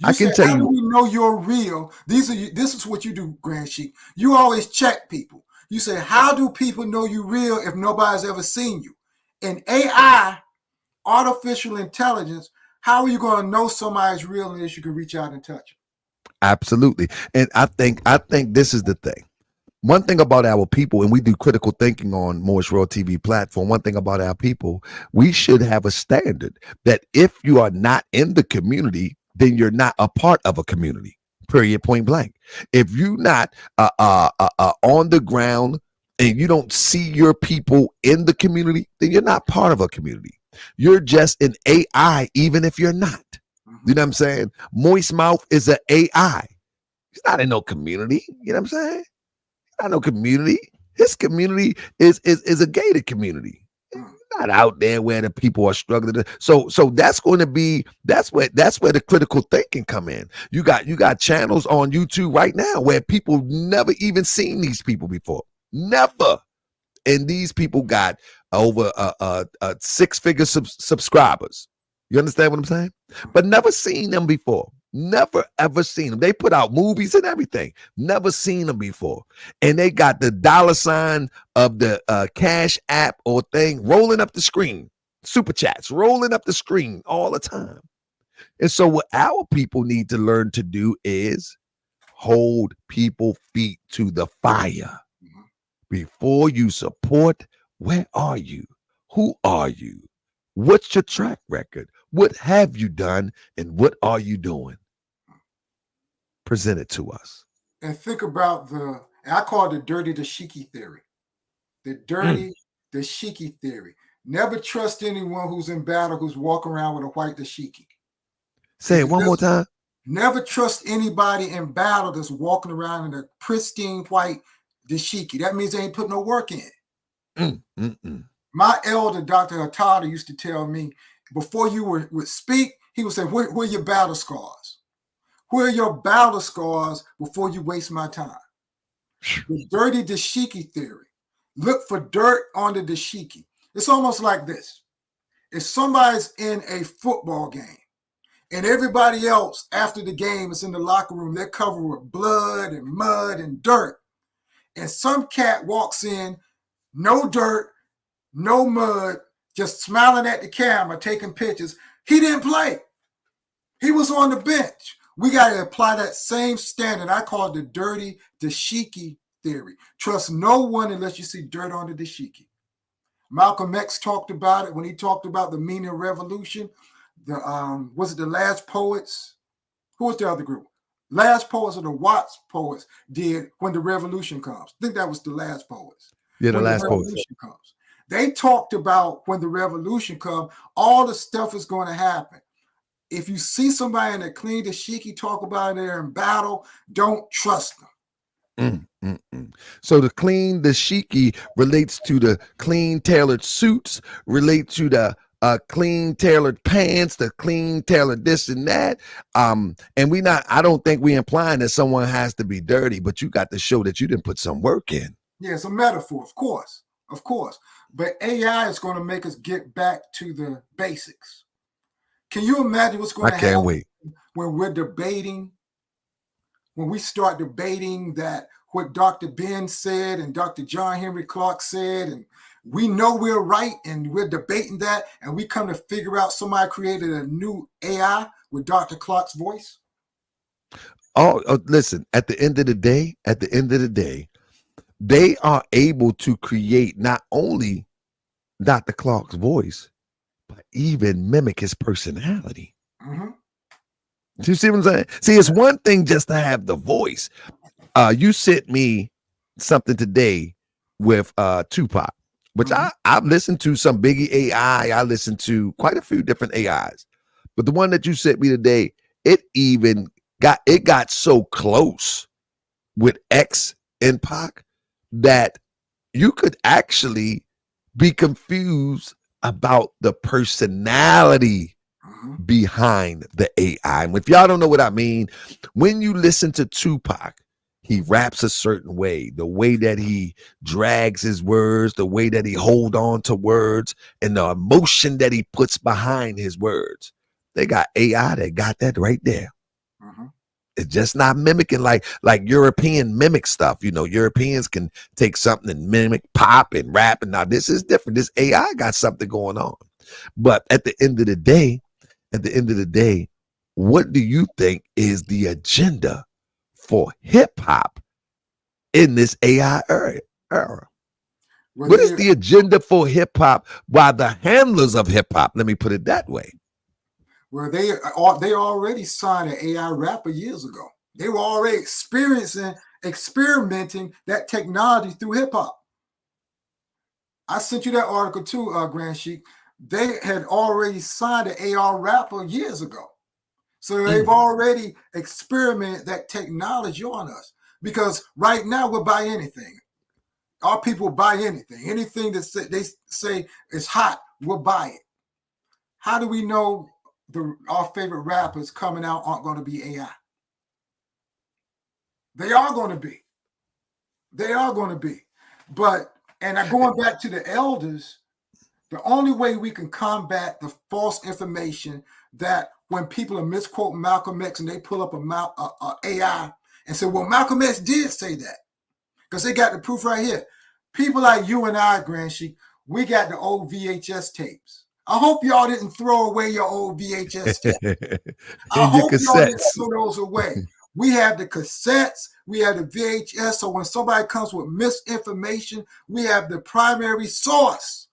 You say, how do we know you're real? This is what you do, Grand Sheik. You always check people. You say, how do people know you real if nobody's ever seen you? In AI, artificial intelligence, how are you going to know somebody's real unless you can reach out and touch them? Absolutely. And I think this is the thing. One thing about our people, and we do critical thinking on Moorish World TV platform, one thing about our people, we should have a standard that if you are not in the community, then you're not a part of a community, period, point blank. If you're not on the ground and you don't see your people in the community, then you're not part of a community. You're just an AI, even if you're not. You know what I'm saying? Moist Mouth is an AI. He's not in no community. You know what I'm saying? Not no community. His community is a gated community. Not out there where the people are struggling. So that's going to be that's where the critical thinking come in. You got channels on YouTube right now where people never even seen these people before. Never. And these people got over 6-figure subscribers. You understand what I'm saying? But never seen them before. Never ever seen them. They put out movies and everything. Never seen them before. And they got the $ of the Cash App or thing rolling up the screen. Super chats rolling up the screen all the time. And so what our people need to learn to do is hold people feet to the fire. Before you support, where are you? Who are you? What's your track record? What have you done? And what are you doing? Present it to us. And think about I call it the dirty dashiki theory. The dirty dashiki theory. Never trust anyone who's in battle who's walking around with a white dashiki. Say it one more time. Never trust anybody in battle that's walking around in a pristine white dashiki. That means they ain't put no work in. My elder, Dr. Hatada, used to tell me, before you would speak, he would say, where are your battle scars? Where are your battle scars before you waste my time? The dirty dashiki theory. Look for dirt on the dashiki. It's almost like this. If somebody's in a football game And everybody else after the game is in the locker room. They're covered with blood and mud and dirt. And some cat walks in, no dirt, no mud, just smiling at the camera, taking pictures. He didn't play. He was on the bench. We got to apply that same standard. I call it the dirty dashiki theory. Trust no one unless you see dirt on the dashiki. Malcolm X talked about it when he talked about the meaning of revolution. Was it the Last Poets? Who was the other group? Last Poets or the Watts Poets did When the Revolution Comes. I think that was the Last Poets. Yeah, the When Last the Poets. Revolution Comes. They talked about when the revolution comes, all the stuff is going to happen. If you see somebody in a clean dashiki talk about it in battle, don't trust them. So the clean dashiki relates to the clean tailored suits, relate to the clean tailored pants, the clean tailored this and that. And I don't think we're implying that someone has to be dirty, but you got to show that you didn't put some work in. Yeah, it's a metaphor, of course. But AI is going to make us get back to the basics. Can you imagine what's going to happen wait. when we're debating, when we start debating that what Dr. Ben said and Dr. John Henry Clark said, and we know we're right and we're debating that, and we come to figure out somebody created a new AI with Dr. Clark's voice? Oh, listen, at the end of the day, they are able to create not only Dr. Clark's voice, but even mimic his personality. Mm-hmm. Do you see what I'm saying? See, it's one thing just to have the voice. You sent me something today with Tupac, which I've listened to some Biggie AI. I listened to quite a few different AIs, but the one that you sent me today, it got so close with X and Pac that you could actually be confused about the personality behind the AI. And if y'all don't know what I mean, when you listen to Tupac, he raps a certain way, the way that he drags his words, the way that he hold on to words, and the emotion that he puts behind his words. They got AI that got that right there. It's just not mimicking like European mimic stuff. You know, Europeans can take something and mimic pop and rap. And now this is different. This AI got something going on. But at the end of the day, what do you think is the agenda for hip hop in this AI era? What is the agenda for hip hop by the handlers of hip hop? Let me put it that way. Well, they already signed an AI rapper years ago. They were already experimenting that technology through hip hop. I sent you that article too, Grand Sheik. They had already signed an AI rapper years ago. So they've already experimented that technology on us. Because right now we'll buy anything. Our people buy anything. Anything that they say is hot, we'll buy it. How do we know our favorite rappers coming out aren't going to be AI? They are going to be. But, going back to the elders, the only way we can combat the false information that when people are misquoting Malcolm X and they pull up a AI and say, well, Malcolm X did say that, because they got the proof right here. People like you and I, Grand Sheik, we got the old VHS tapes. I hope y'all didn't throw away your old VHS tapes. I hope y'all didn't throw those away. We have the cassettes, we have the VHS, so when somebody comes with misinformation, we have the primary source.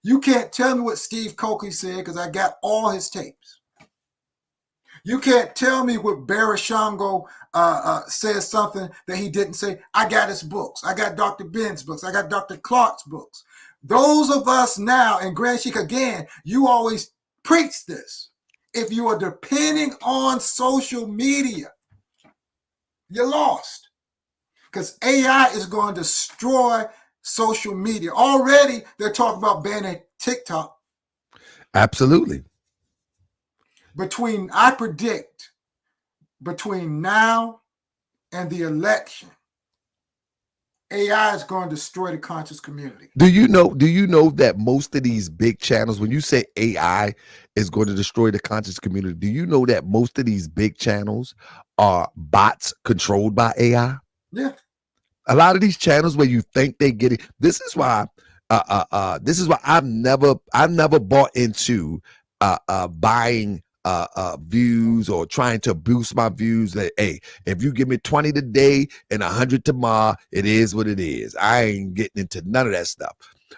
You can't tell me what Steve Cokie said because I got all his tapes. You can't tell me what Barashango says something that he didn't say. I got his books. I got Dr. Ben's books. I got Dr. Clark's books. Those of us now, and Grand Sheik, again, you always preach this. If you are depending on social media, you're lost. Because AI is going to destroy social media. Already, they're talking about banning TikTok. Absolutely. I predict, between now and the election, AI is going to destroy the conscious community. Do you know that most of these big channels, when you say AI is going to destroy the conscious community, do you know that most of these big channels are bots controlled by AI? Yeah. A lot of these channels where you think they get it. This is why I've never bought into buying views or trying to boost my views. That, hey, if you give me 20 today and 100 tomorrow, it is what it is. I ain't getting into none of that stuff.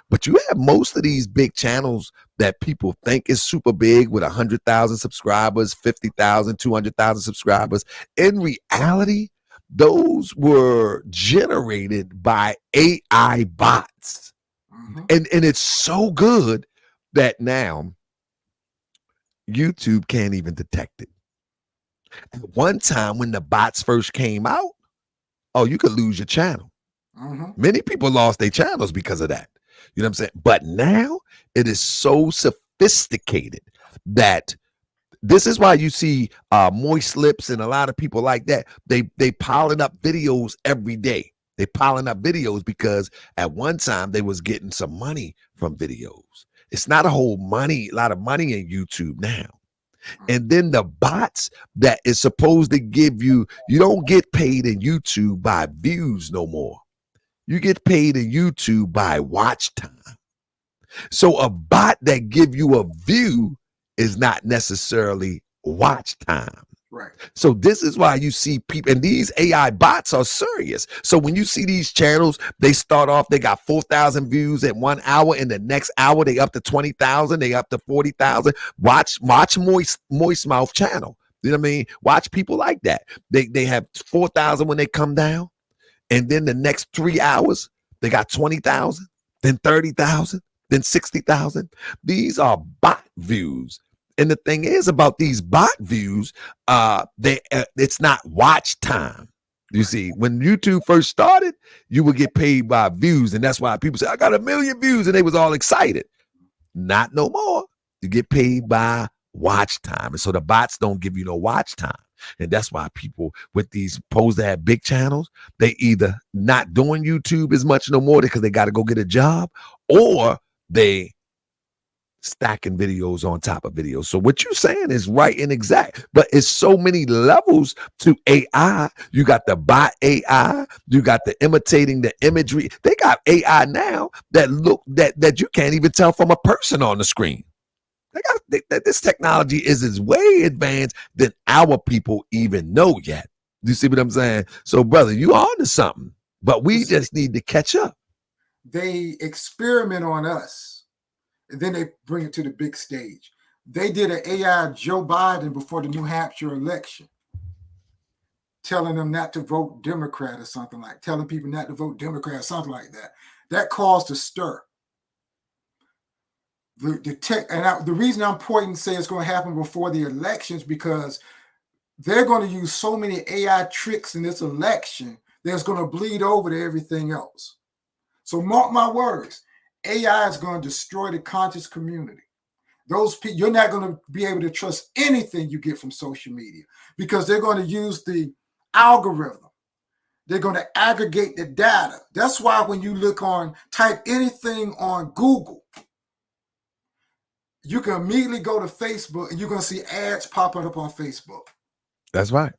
But you have most of these big channels that people think is super big with 100,000 subscribers, 50,000, 200,000 subscribers. In reality, those were generated by AI bots. Mm-hmm. And it's so good that now YouTube can't even detect it. At one time when the bots first came out, oh, you could lose your channel. Mm-hmm. Many people lost their channels because of that. You know what I'm saying? But now it is so sophisticated that this is why you see Moist Lips and a lot of people like that. They piling up videos every day. They piling up videos because at one time they was getting some money from videos. It's not a lot of money in YouTube now. And then the bots that is supposed to give you don't get paid in YouTube by views no more. You get paid in YouTube by watch time. So a bot that give you a view is not necessarily watch time. Right. So this is why you see people, and these AI bots are serious. So when you see these channels, they start off, they got 4,000 views in 1 hour, and the next hour they up to 20,000, they up to 40,000. Watch Moist Mouth channel. You know what I mean? Watch people like that. They have 4,000 when they come down, and then the next 3 hours they got 20,000, then 30,000, then 60,000. These are bot views. And the thing is about these bot views, it's not watch time. You see, when YouTube first started, you would get paid by views, and that's why people say, "I got 1 million views," and they was all excited. Not no more. You get paid by watch time, and so the bots don't give you no watch time, and that's why people with these supposed to have big channels, they either not doing YouTube as much no more because they got to go get a job, or they stacking videos on top of videos. So what you're saying is right and exact, but it's so many levels to AI. You got the bot AI, you got the imitating the imagery. They got AI now that you can't even tell from a person on the screen. This technology is as way advanced than our people even know yet. You see what I'm saying? So brother, you on to something, but we just need to catch up. They experiment on us. And then they bring it to the big stage. They did an AI Joe Biden before the New Hampshire election, telling them not to vote Democrat or something like, telling people not to vote Democrat or something like that. That caused a stir. The reason I'm pointing to say it's going to happen before the elections because they're going to use so many AI tricks in this election that's going to bleed over to everything else. So mark my words. AI is going to destroy the conscious community. Those people, you're not going to be able to trust anything you get from social media because they're going to use the algorithm. They're going to aggregate the data. That's why when you type anything on Google, you can immediately go to Facebook and you're going to see ads popping up on Facebook. That's right.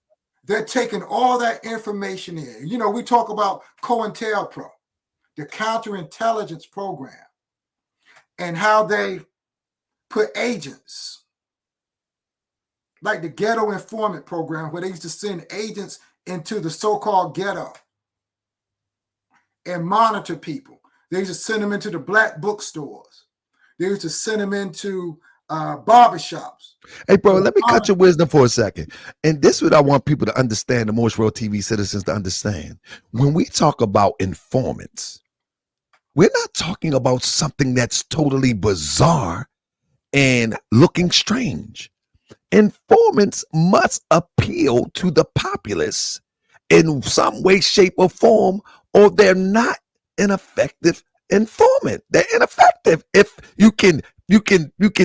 They're taking all that information in. You know, we talk about COINTELPRO, the counterintelligence program, and how they put agents, like the ghetto informant program, where they used to send agents into the so-called ghetto and monitor people. They used to send them into the black bookstores. They used to send them into barbershops. Hey, bro, let me cut your wisdom for a second. And this is what I want people to understand, the Moist World TV citizens to understand. When we talk about informants, we're not talking about something that's totally bizarre and looking strange. Informants must appeal to the populace in some way, shape, or form, or they're not an effective informant. They're ineffective. If you can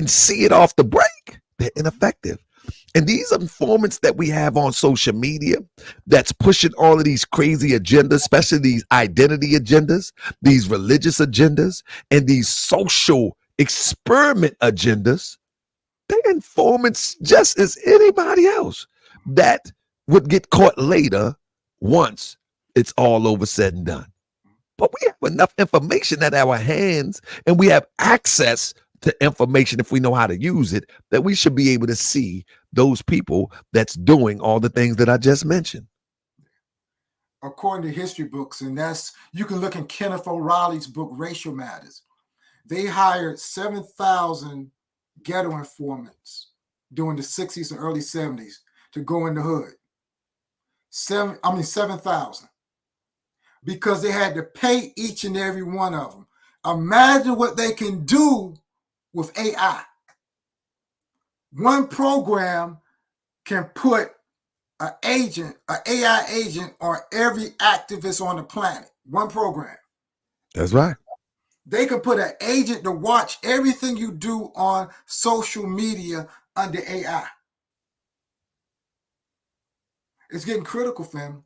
see it off the break, they're ineffective. And these informants that we have on social media that's pushing all of these crazy agendas, especially these identity agendas, these religious agendas, and these social experiment agendas, they're informants just as anybody else that would get caught later once it's all over said and done. But we have enough information at our hands, and we have access to information if we know how to use it, that we should be able to see those people that's doing all the things that I just mentioned. According to history books, and that's, you can look in Kenneth O'Reilly's book, Racial Matters. They hired 7,000 ghetto informants during the 60s and early 70s to go in the hood. 7,000. Because they had to pay each and every one of them. Imagine what they can do with AI. One program can put an AI agent on every activist on the planet. One program. That's right. They can put an agent to watch everything you do on social media under AI. It's getting critical, family.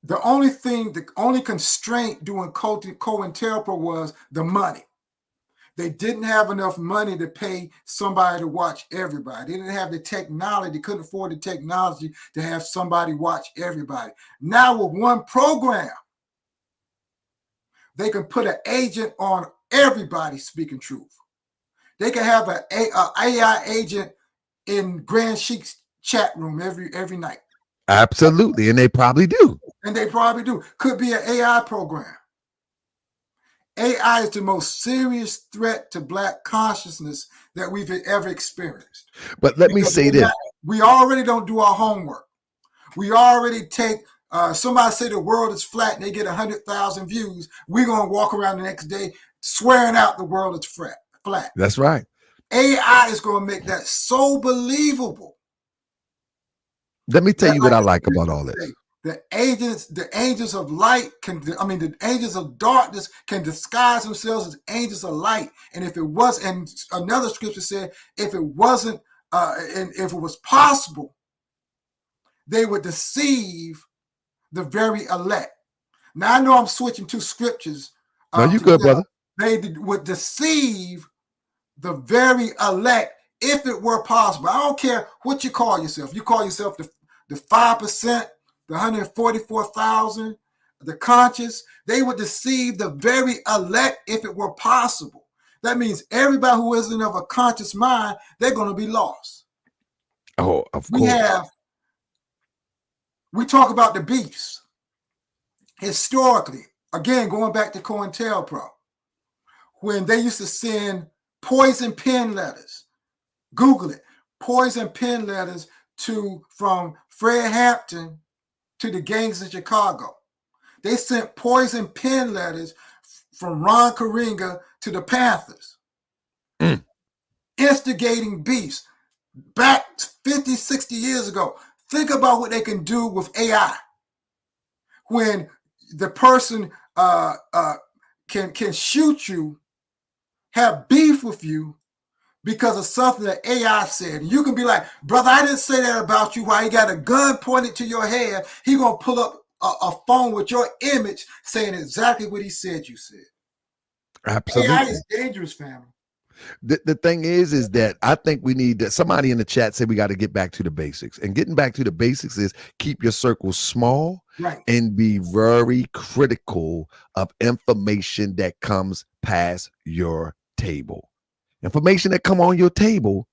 The only constraint doing COINTELPRO was the money. They didn't have enough money to pay somebody to watch everybody. They didn't have the technology. They couldn't afford the technology to have somebody watch everybody. Now with one program, they can put an agent on everybody speaking truth. They can have an AI agent in Grand Sheik's chat room every night. Absolutely, and they probably do. And they probably do. Could be an AI program. AI is the most serious threat to Black consciousness that we've ever experienced. But let me say this. We already don't do our homework. We already take, somebody say the world is flat and they get 100,000 views. We're going to walk around the next day swearing out the world is flat. That's right. AI is going to make that so believable. Let me tell you what I like about all this. The angels of light the angels of darkness can disguise themselves as angels of light. And if it was, and another scripture said, if it wasn't, and if it was possible, they would deceive the very elect. Now I know I'm switching two scriptures. No, you good, brother. They would deceive the very elect if it were possible. I don't care what you call yourself. You call yourself the 5%, the 144,000, the conscious. They would deceive the very elect if it were possible. That means everybody who isn't of a conscious mind, they're going to be lost. Oh, of course. We talk about the beefs. Historically, again, going back to COINTELPRO, when they used to send poison pen letters, Google it, poison pen letters from Fred Hampton to the gangs in Chicago. They sent poison pen letters from Ron Karenga to the Panthers, instigating beefs back 50, 60 years ago. Think about what they can do with AI. When the person can shoot you, have beef with you because of something that AI said. And you can be like, brother, I didn't say that about you. While he got a gun pointed to your head, he going to pull up a phone with your image saying exactly what he said you said. Absolutely. AI is dangerous, family. The thing is that I think we need that. Somebody in the chat said we got to get back to the basics. And getting back to the basics is keep your circle small, right, and be very critical of information that comes past your table. Information that come on your table,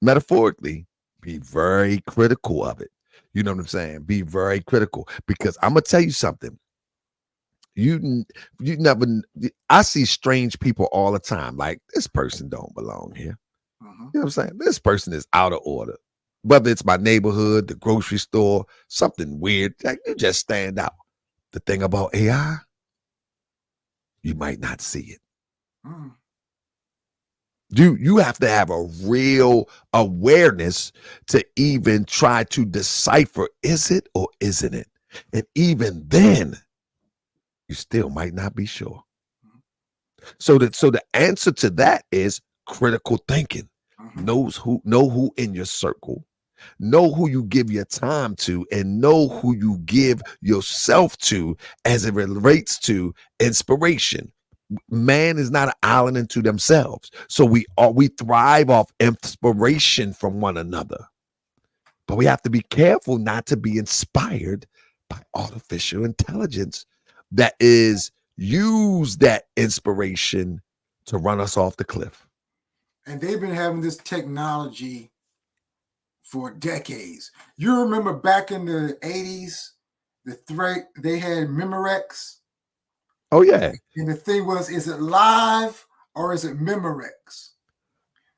metaphorically, be very critical of it. You know what I'm saying? Be very critical, because I'm gonna tell you something. You never. I see strange people all the time. Like, this person don't belong here. You know what I'm saying? This person is out of order. Whether it's my neighborhood, the grocery store, something weird, like, you just stand out. The thing about AI, you might not see it. You have to have a real awareness to even try to decipher, is it or isn't it? And even then, you still might not be sure. So the answer to that is critical thinking. know who in your circle, know who you give your time to, and know who you give yourself to as it relates to inspiration. Man is not an island unto themselves. So we thrive off inspiration from one another. But we have to be careful not to be inspired by artificial intelligence that is use that inspiration to run us off the cliff. And they've been having this technology for decades. You remember back in the 80s, they had Memorex. Oh, yeah. And the thing was, is it live or is it Memorex?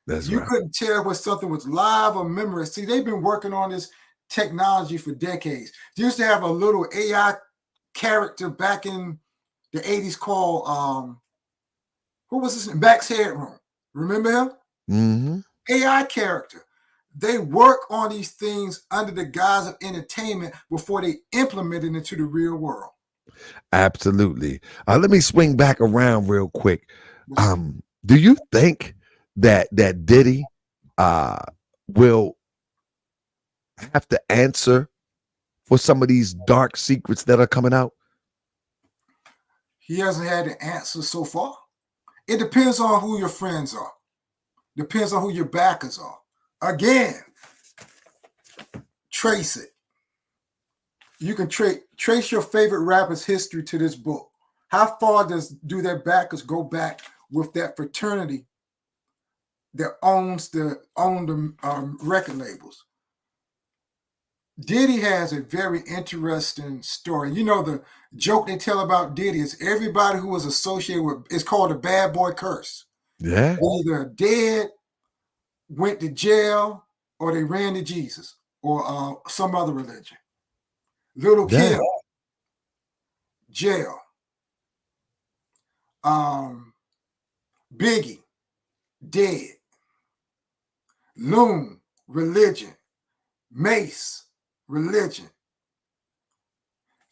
That's you right. couldn't tell what something was live or Memorex. See, they've been working on this technology for decades. They used to have a little AI character back in the 80s called, what was this? Max Headroom. Remember him? Mm-hmm. AI character. They work on these things under the guise of entertainment before they implement it into the real world. Absolutely. Let me swing back around real quick. Do you think that Diddy will have to answer for some of these dark secrets that are coming out? He hasn't had an answer so far. It depends on who your friends are. Depends on who your backers are. Again, trace it. You can trace your favorite rapper's history to this book. How far do their backers go back with that fraternity that owns the record labels? Diddy has a very interesting story. You know, the joke they tell about Diddy is everybody who was associated with, it's called the bad boy curse. Yeah. Either dead, went to jail, or they ran to Jesus or some other religion. Little kid, jail. Biggie, dead. Loon, religion. Mace, religion.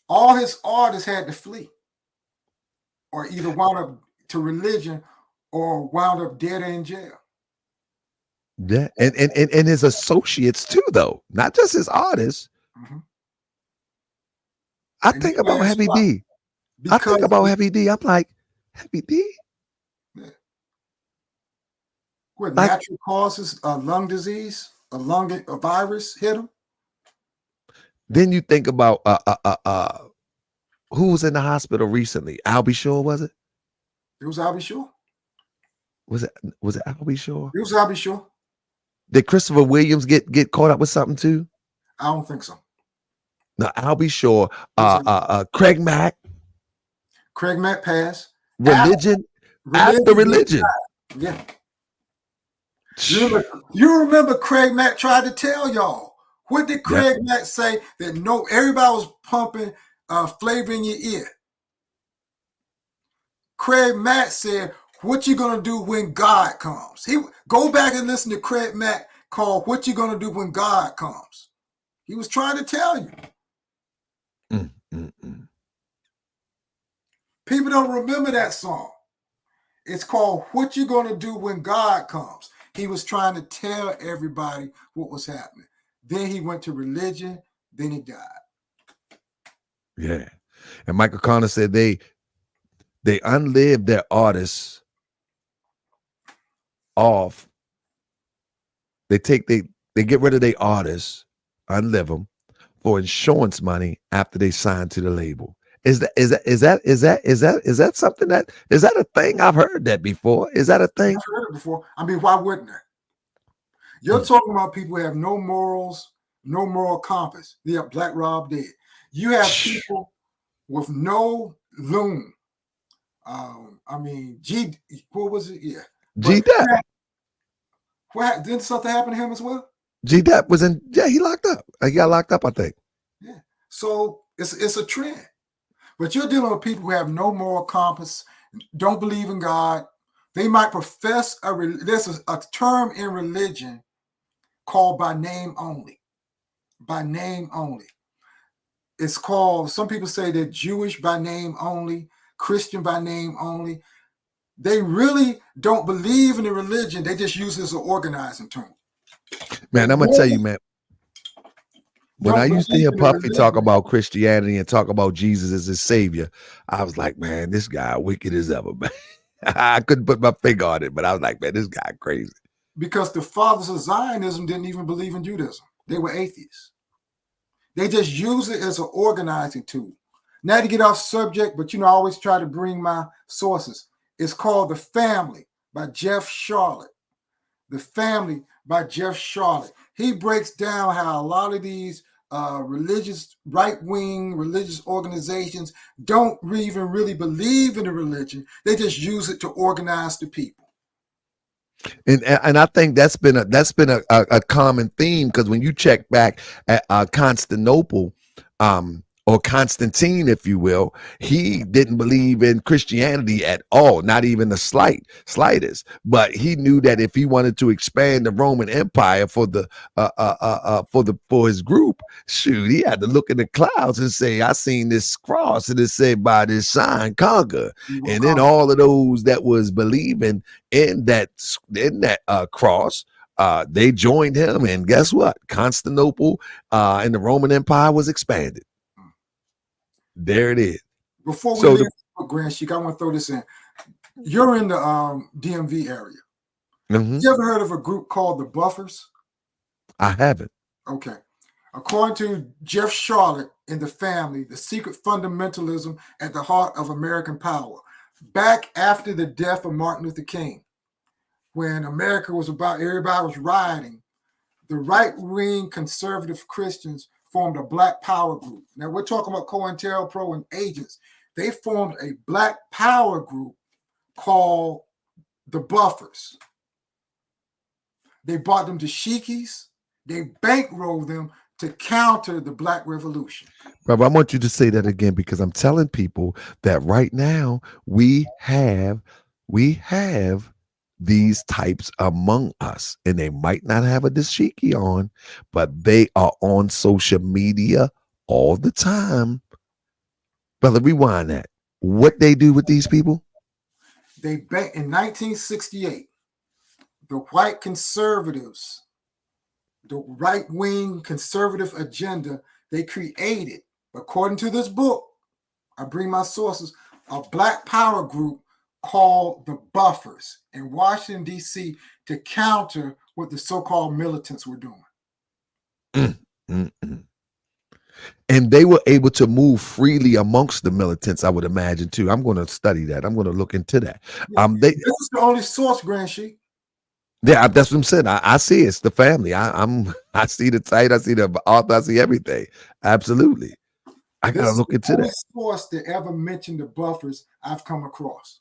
All his artists had to flee or either wound up to religion or wound up dead in jail. Yeah. And his associates too, though, not just his artists. Mm-hmm. I think about Heavy D. I think about Heavy D. I'm like, Heavy D? Yeah. What, like, natural causes, lung disease, a virus hit him? Then you think about who was in the hospital recently? Albie Shore, was it? It was Albie Shore. Was it Albie Shore? It was Albie Shore. Did Christopher Williams get caught up with something too? I don't think so. No, Albie Shore, Craig Mack. Craig Mack passed. Religion. After religion. Yeah. You remember Craig Mack tried to tell y'all. What did Craig Mack say? That everybody was pumping flavor in your ear. Craig Mack said, what you gonna do when God comes? Go back and listen to Craig Mack called What You Gonna Do When God Comes. He was trying to tell you. People don't remember that song. It's called What You Gonna Do When God Comes. He was trying to tell everybody what was happening. Then he went to religion, then he died. Yeah. And Michael Connor said they unlive their artists off. They get rid of their artists, unlive them for insurance money after they sign to the label. Is that something is that a thing? I've heard that before. Is that a thing? I've heard it before. I mean, why wouldn't I? You're talking about people who have no morals, no moral compass. Yeah, Black Rob dead. You have people with no loom. I mean, what was it? Yeah. G-Dep. Didn't something happen to him as well? G-Dep was he locked up. He got locked up, I think. Yeah. So it's a trend. But you're dealing with people who have no moral compass, don't believe in God. They might profess there's a term in religion called by name only. By name only. It's called, some people say they're Jewish by name only, Christian by name only. They really don't believe in the religion. They just use it as an organizing tool. Man, I'm gonna tell you, man. When I used to hear Puffy talk about Christianity and talk about Jesus as his savior, I was like, man, this guy wicked as ever, man. I couldn't put my finger on it, but I was like, man, this guy crazy. Because the fathers of Zionism didn't even believe in Judaism. They were atheists. They just use it as an organizing tool. Now to get off subject, but I always try to bring my sources. It's called The Family by Jeff Charlotte. The Family by Jeff Charlotte. He breaks down how a lot of these religious, right-wing religious organizations don't even really believe in the religion. They just use it to organize the people. And I think that's been a common theme, because when you check back at Constantinople, or Constantine, if you will, he didn't believe in Christianity at all, not even the slightest. But he knew that if he wanted to expand the Roman Empire for his group, shoot, he had to look in the clouds and say, "I seen this cross, and it said, by this sign, conquer." And then all of those that was believing in that cross, they joined him, and guess what? Constantinople and the Roman Empire was expanded. There it is. Before we leave Grand Sheik, I want to throw this in. You're in the DMV area. Mm-hmm. You ever heard of a group called the Buffers? I haven't. Okay. According to Jeff Charlotte in The Family, the secret fundamentalism at the heart of American power. Back after the death of Martin Luther King, when America was everybody was rioting, the right-wing conservative Christians formed a Black Power group. Now, we're talking about COINTELPRO and agents. They formed a Black Power group called the Buffers. They bought them dashikis. They bankrolled them to counter the Black Revolution. Brother, I want you to say that again, because I'm telling people that right now we have these types among us, and they might not have a dashiki on, but they are on social media all the time. Brother, rewind that. What they do with these people? They banked in 1968. The white conservatives, the right-wing conservative agenda, they created, according to this book, I bring my sources, a Black Power group called the Buffers in Washington, D.C. to counter what the so-called militants were doing. And they were able to move freely amongst the militants, I would imagine, too. I'm going to study that. I'm going to look into that. This is the only source, Grand Sheik. Yeah, that's what I'm saying. I see it's The Family. I see the title, I see the author, I see everything. Absolutely. I got to look into that. The only source that ever mentioned the Buffers I've come across.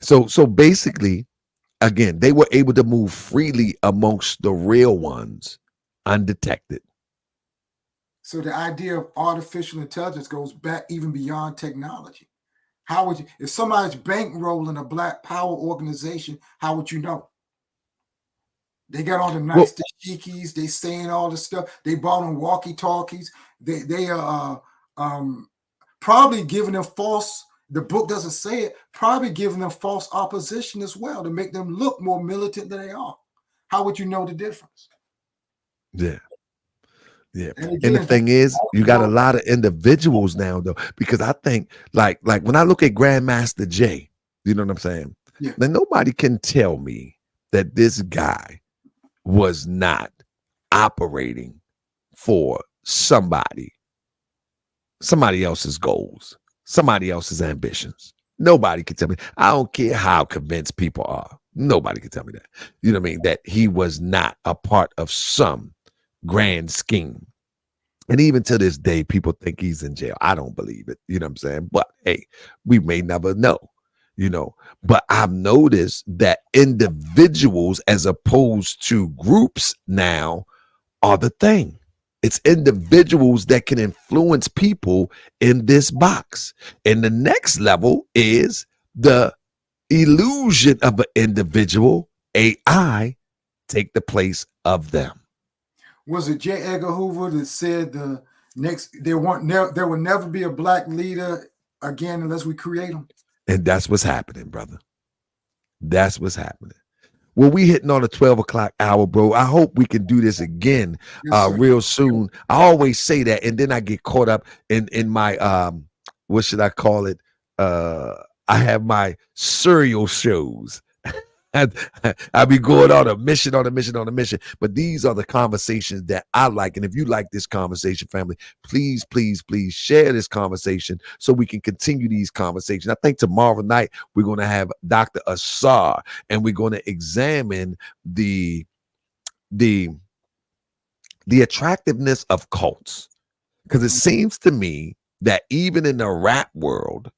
So basically, again, they were able to move freely amongst the real ones, undetected. So the idea of artificial intelligence goes back even beyond technology. How would you, if somebody's bankrolling a Black Power organization, how would you know? They got all the nice dashikis, they saying all the stuff. They bought them walkie-talkies. They are probably giving them false. The book doesn't say it. Probably giving them false opposition as well to make them look more militant than they are. How would you know the difference? Yeah. And the thing is, you got a lot of individuals now, though, because I think like when I look at Grandmaster Jay, you know what I'm saying? Yeah. Then nobody can tell me that this guy was not operating for somebody else's goals, somebody else's ambitions. Nobody can tell me. I don't care how convinced people are. Nobody can tell me that. You know what I mean? That he was not a part of some grand scheme. And even to this day, people think he's in jail. I don't believe it. You know what I'm saying? But hey, we may never know, But I've noticed that individuals as opposed to groups now are the thing. It's individuals that can influence people in this box. And the next level is the illusion of an individual, AI, take the place of them. Was it J. Edgar Hoover that said there will never be a Black leader again unless we create them? And that's what's happening, brother. That's what's happening. Well, we hitting on the 12 o'clock hour, bro. I hope we can do this again Yes, sir. real soon. I always say that, and then I get caught up in my what should I call it? I have my serial shows. I be going on a mission, on a mission, on a mission. But these are the conversations that I like. And if you like this conversation, family, please, please, please share this conversation so we can continue these conversations. I think tomorrow night we're going to have Dr. Assar, and we're going to examine the attractiveness of cults. Because it seems to me that even in the rap world,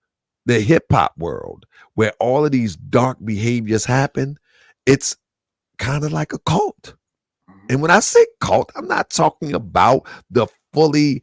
the hip hop world, where all of these dark behaviors happen, it's kind of like a cult. And when I say cult, I'm not talking about the fully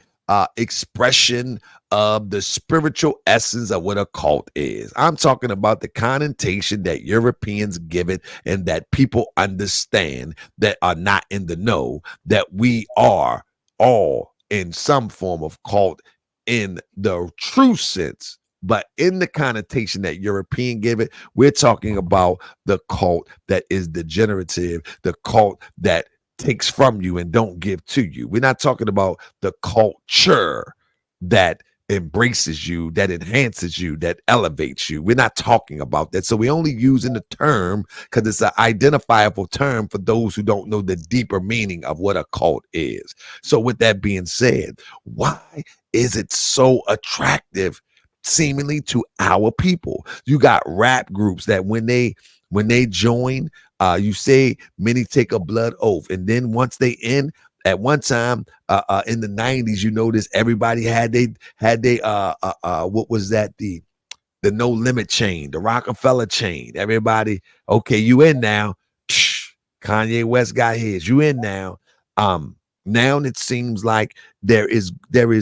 expression of the spiritual essence of what a cult is. I'm talking about the connotation that Europeans give it, and that people understand that are not in the know, that we are all in some form of cult in the true sense. But in the connotation that European give it, we're talking about the cult that is degenerative, the cult that takes from you and don't give to you. We're not talking about the culture that embraces you, that enhances you, that elevates you. We're not talking about that. So we're only using the term because it's an identifiable term for those who don't know the deeper meaning of what a cult is. So with that being said, why is it so attractive seemingly to our people? You got rap groups that when they join, you say many take a blood oath, and then once they end, at one time in the 90s, you notice everybody had they what was that, the No Limit chain, the Rockefeller chain. Everybody, okay, you in now. Kanye West got his, you in now. Now it seems like there is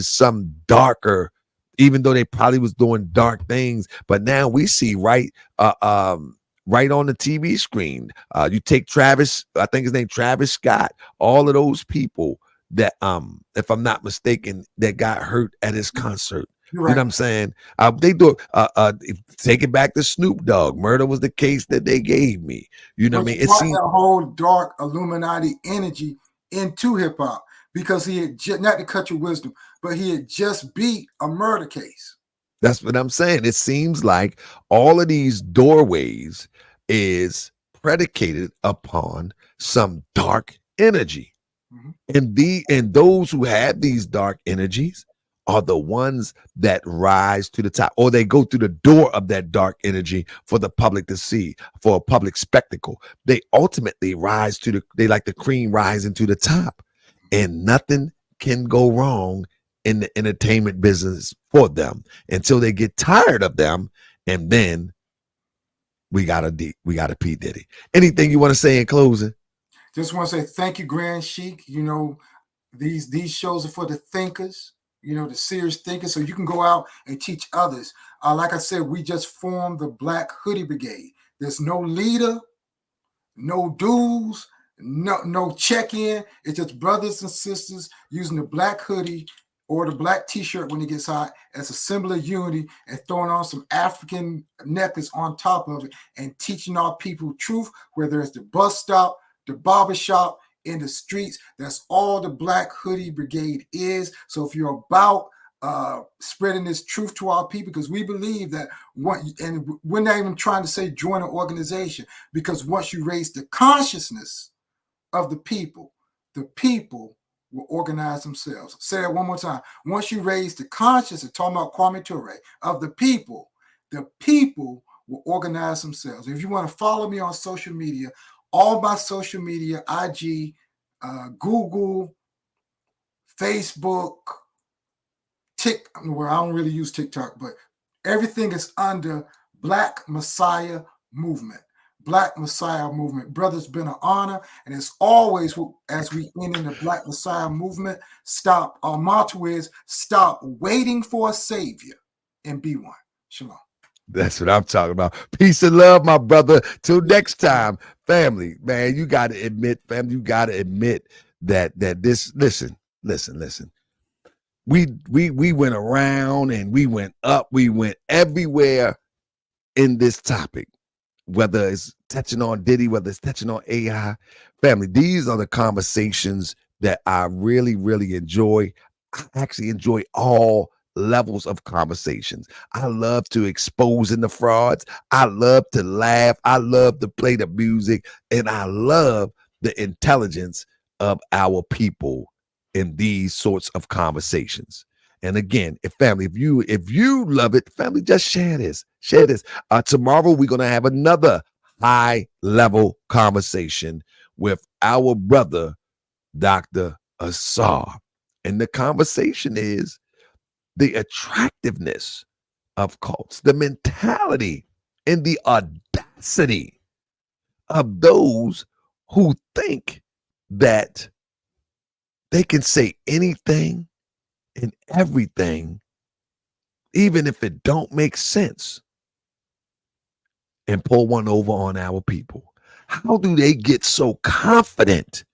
some darker, even though they probably was doing dark things, but now we see right on the TV screen. You take Travis, I think his name Travis Scott, all of those people that if I'm not mistaken, that got hurt at his concert. You're You right. know what I'm saying? They do take it back to Snoop Dogg. Murder was the case that they gave me. You know what I mean? It brought seems that whole dark Illuminati energy into hip hop because he had not to cut your wisdom, but he had just beat a murder case. that's what I'm saying. It seems like all of these doorways is predicated upon some dark energy. Mhm. And those who have these dark energies are the ones that rise to the top, or they go through the door of that dark energy for the public to see, for a public spectacle. They ultimately rise to they like the cream rising to the top, and nothing can go wrong in the entertainment business for them until they get tired of them, and then we got a P Diddy. Anything you want to say in closing? Just want to say thank you, Grand Sheik. You know, these shows are for the thinkers, you know, the serious thinkers, so you can go out and teach others. Like I said, we just formed the Black Hoodie Brigade. There's no leader, no dues, no check-in. It's just brothers and sisters using the black hoodie or the black t-shirt when it gets hot as a symbol of unity, and throwing on some African necklace on top of it and teaching our people truth, whether it's the bus stop, the barber shop, in the streets. That's all the Black Hoodie Brigade is. So if you're about spreading this truth to our people, because we believe that and we're not even trying to say join an organization, because once you raise the consciousness of the people will organize themselves. Say that one more time. Once you raise the consciousness, talking about Kwame Ture, of the people will organize themselves. If you want to follow me on social media, all my social media, IG, Google, Facebook, well, I don't really use TikTok, but everything is under Black Messiah Movement. Black Messiah Movement. Brother, it's been an honor. And as always, as we end in the Black Messiah Movement, our motto is stop waiting for a savior and be one. Shalom. That's what I'm talking about. Peace and love, my brother. Till next time, family, man, you got to admit, family, you got to admit that this, listen. We went around and we went up, we went everywhere in this topic, whether it's touching on Diddy, whether it's touching on AI, family, these are the conversations that I really, really enjoy. I actually enjoy all levels of conversations. I love to expose in the frauds. I love to laugh. I love to play the music. And I love the intelligence of our people in these sorts of conversations. And again, if you love it, family, just share this. Share this. Tomorrow we're gonna have another high level conversation with our brother, Dr. Asar. And the conversation is the attractiveness of cults, the mentality and the audacity of those who think that they can say anything and everything, even if it don't make sense, and pull one over on our people. How do they get so confident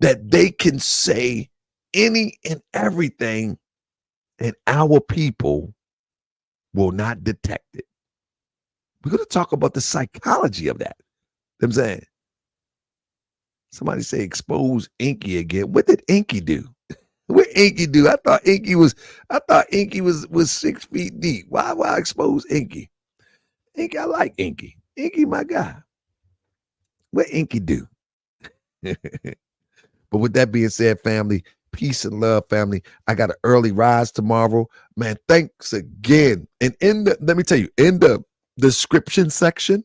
that they can say any and everything and our people will not detect it? We're going to talk about the psychology of that. You know what I'm saying? Somebody say expose Inky again. What did Inky do? What Inky do? I thought Inky was 6 feet deep. Why expose Inky? Inky, I like Inky. Inky, my guy. What Inky do? But with that being said, family, peace and love, family. I got an early rise tomorrow. Man, thanks again. And let me tell you, in the description section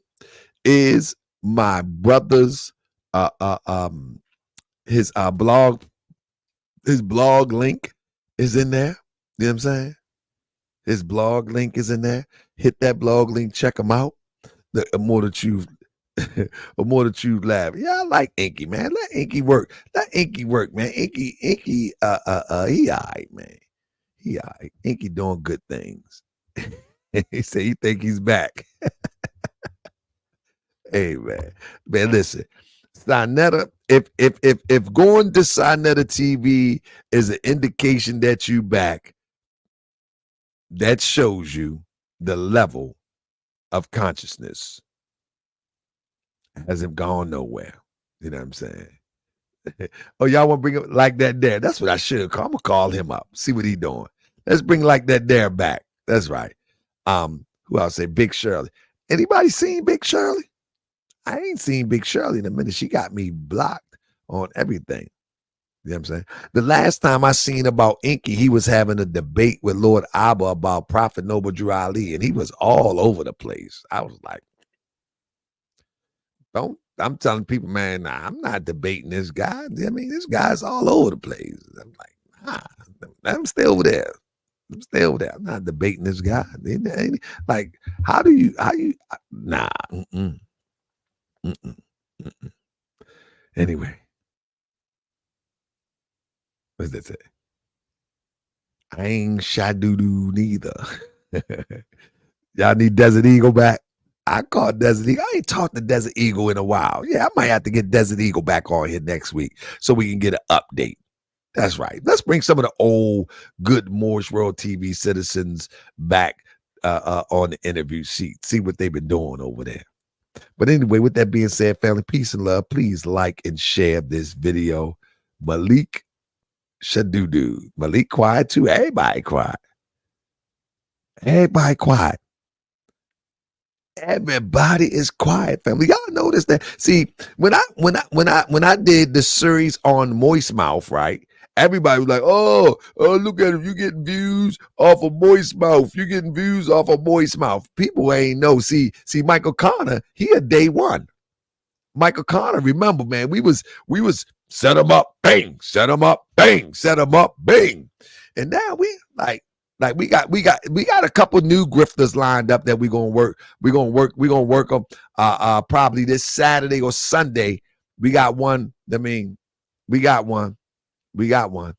is my brother's his blog link is in there. You know what I'm saying? His blog link is in there. Hit that blog link, check him out. The more that you laugh. Yeah, I like Inky, man. Let Inky work. Let Inky work, man. Inky, he all right, man. He all right. Inky doing good things. He said he think he's back. Hey, man. Man, listen. Sinetta, if going to Sinetta TV is an indication that you back, that shows you the level of consciousness hasn't gone nowhere. You know what I'm saying? Oh, y'all want to bring it like that there? That's what I should call. I'm gonna call him up, see what he doing. Let's bring like that there back. That's right. Who else say Big Shirley? Anybody seen Big Shirley? I ain't seen Big Shirley in a minute. She got me blocked on everything. You know what I'm saying? The last time I seen about Inky, he was having a debate with Lord Abba about Prophet Noble Drew Ali, and he was all over the place. I was like, I'm telling people, man, nah, I'm not debating this guy. I mean, this guy's all over the place. I'm like, nah, I'm stay over there. I'm not debating this guy. Like, how you, nah. Anyway, what's that say? I ain't shy-doo-doo neither. Y'all need Desert Eagle back? I called Desert Eagle. I ain't talked to Desert Eagle in a while. Yeah, I might have to get Desert Eagle back on here next week so we can get an update. That's right. Let's bring some of the old good Moorish World TV citizens back on the interview seat. See what they've been doing over there. But anyway, with that being said, family, peace and love. Please like and share this video. Malik Shadudu. Malik quiet too. Everybody quiet. Everybody quiet. Everybody is quiet, family. Y'all notice that? See, when I did the series on Moist Mouth, right? Everybody was like, oh, look at him. You getting views off of Moist Mouth. You getting views off of Moist Mouth. People ain't know. See, Michael Connor, he a day one. Michael Connor, remember, man, we was set him up, bang, set him up, bang, set him up, bang. And now we we got a couple new grifters lined up that we're gonna work. We're gonna work them probably this Saturday or Sunday. We got one. I mean, we got one. We're gonna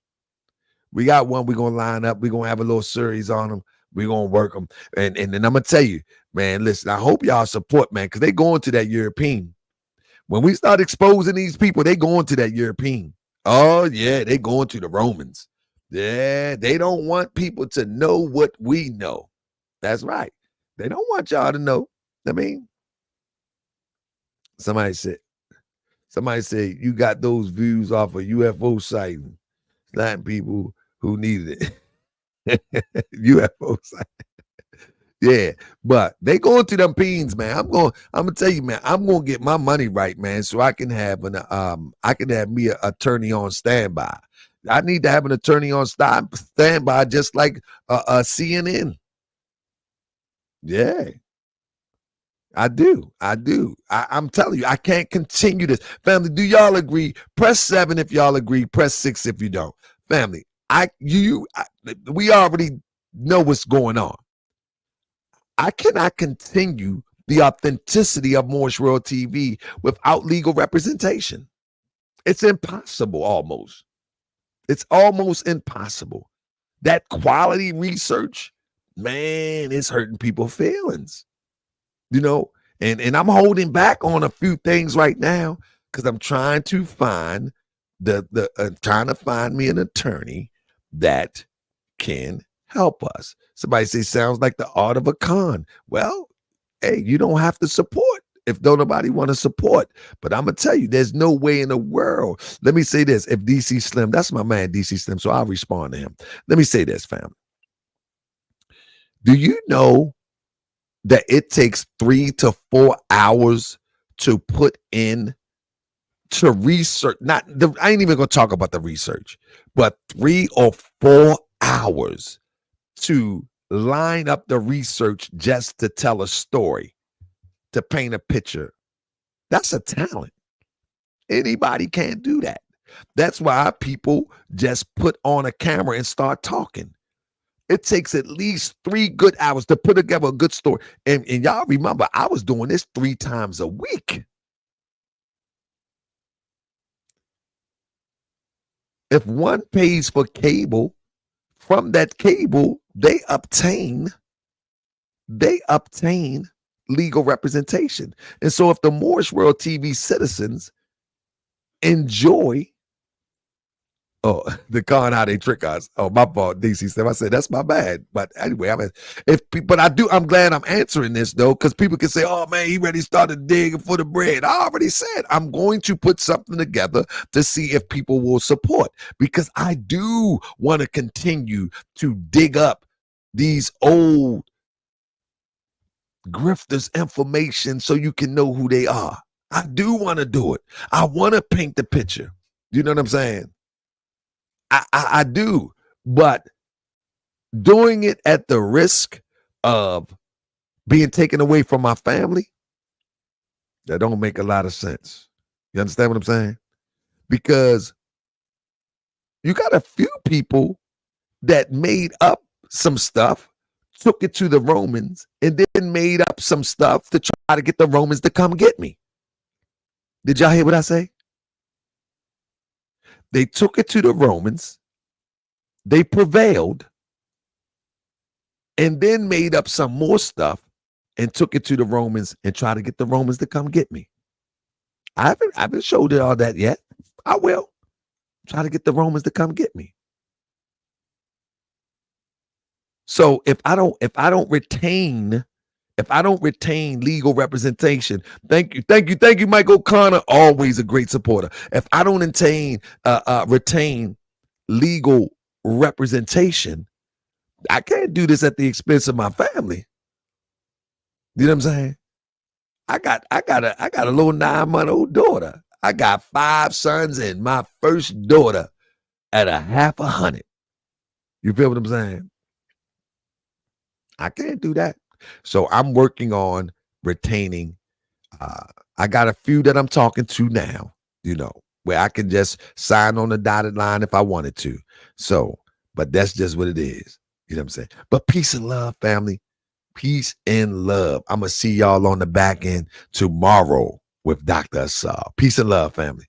line up. We're gonna have a little series on them. We're gonna work them. And then I'm gonna tell you, man, listen, I hope y'all support, man, because they going to that European. When we start exposing these people, they going to that European. Oh, yeah, they going to the Romans. Yeah, they don't want people to know what we know. That's right. They don't want y'all to know. I mean, somebody said you got those views off a UFO sighting. Latin people who needed it. UFO sighting. Yeah, but they going through them peens, man. I'm gonna tell you, man, I'm gonna get my money right, man, so I can have me an attorney on standby. I need to have an attorney on standby, just like CNN. Yeah, I do. I'm telling you, I can't continue this. Family, do y'all agree? Press 7 if y'all agree. Press 6 if you don't. Family, we already know what's going on. I cannot continue the authenticity of Moorish World TV without legal representation. It's impossible almost. It's almost impossible. That quality research, man, it's hurting people's feelings. You know, and I'm holding back on a few things right now because I'm trying to find trying to find me an attorney that can help us. Somebody say sounds like the art of a con. Well, hey, you don't have to support if don't nobody want to support. But I'm gonna tell you, there's no way in the world. Let me say this: if DC Slim, that's my man, DC Slim, so I'll respond to him. Let me say this, fam. Do you know that it takes 3 to 4 hours to put in to research? I ain't even gonna talk about the research, but 3 or 4 hours to line up the research just to tell a story, to paint a picture. That's a talent. Anybody can't do that. That's why people just put on a camera and start talking. It takes at least 3 good hours to put together a good story. And y'all remember, I was doing this 3 times a week. If one pays for cable, from that cable, they obtain legal representation. And so if the Moorish World TV citizens enjoy the con, how they trick us. Oh, my fault, DC Steph. I said that's my bad. But anyway, I'm glad I'm answering this though, because people can say, oh man, he already started digging for the bread. I already said I'm going to put something together to see if people will support, because I do want to continue to dig up these old grifters' information so you can know who they are. I do want to do it. I want to paint the picture. You know what I'm saying? I do, but doing it at the risk of being taken away from my family, that don't make a lot of sense. You understand what I'm saying? Because you got a few people that made up some stuff, took it to the Romans, and then made up some stuff to try to get the Romans to come get me. Did y'all hear what I say? They took it to the Romans, they prevailed, and then made up some more stuff and took it to the Romans and tried to get the Romans to come get me. I haven't showed it all that yet. I will try to get the Romans to come get me. So if I don't retain legal representation, thank you, Mike O'Connor, always a great supporter. If I don't retain legal representation, I can't do this at the expense of my family. You know what I'm saying? I got a little 9-month-old daughter. I got 5 sons and my first daughter at a $50. You feel what I'm saying? I can't do that. So I'm working on retaining. I got a few that I'm talking to now, where I can just sign on the dotted line if I wanted to. So, but that's just what it is. You know what I'm saying? But peace and love, family. Peace and love. I'm going to see y'all on the back end tomorrow with Dr. Assad. Peace and love, family.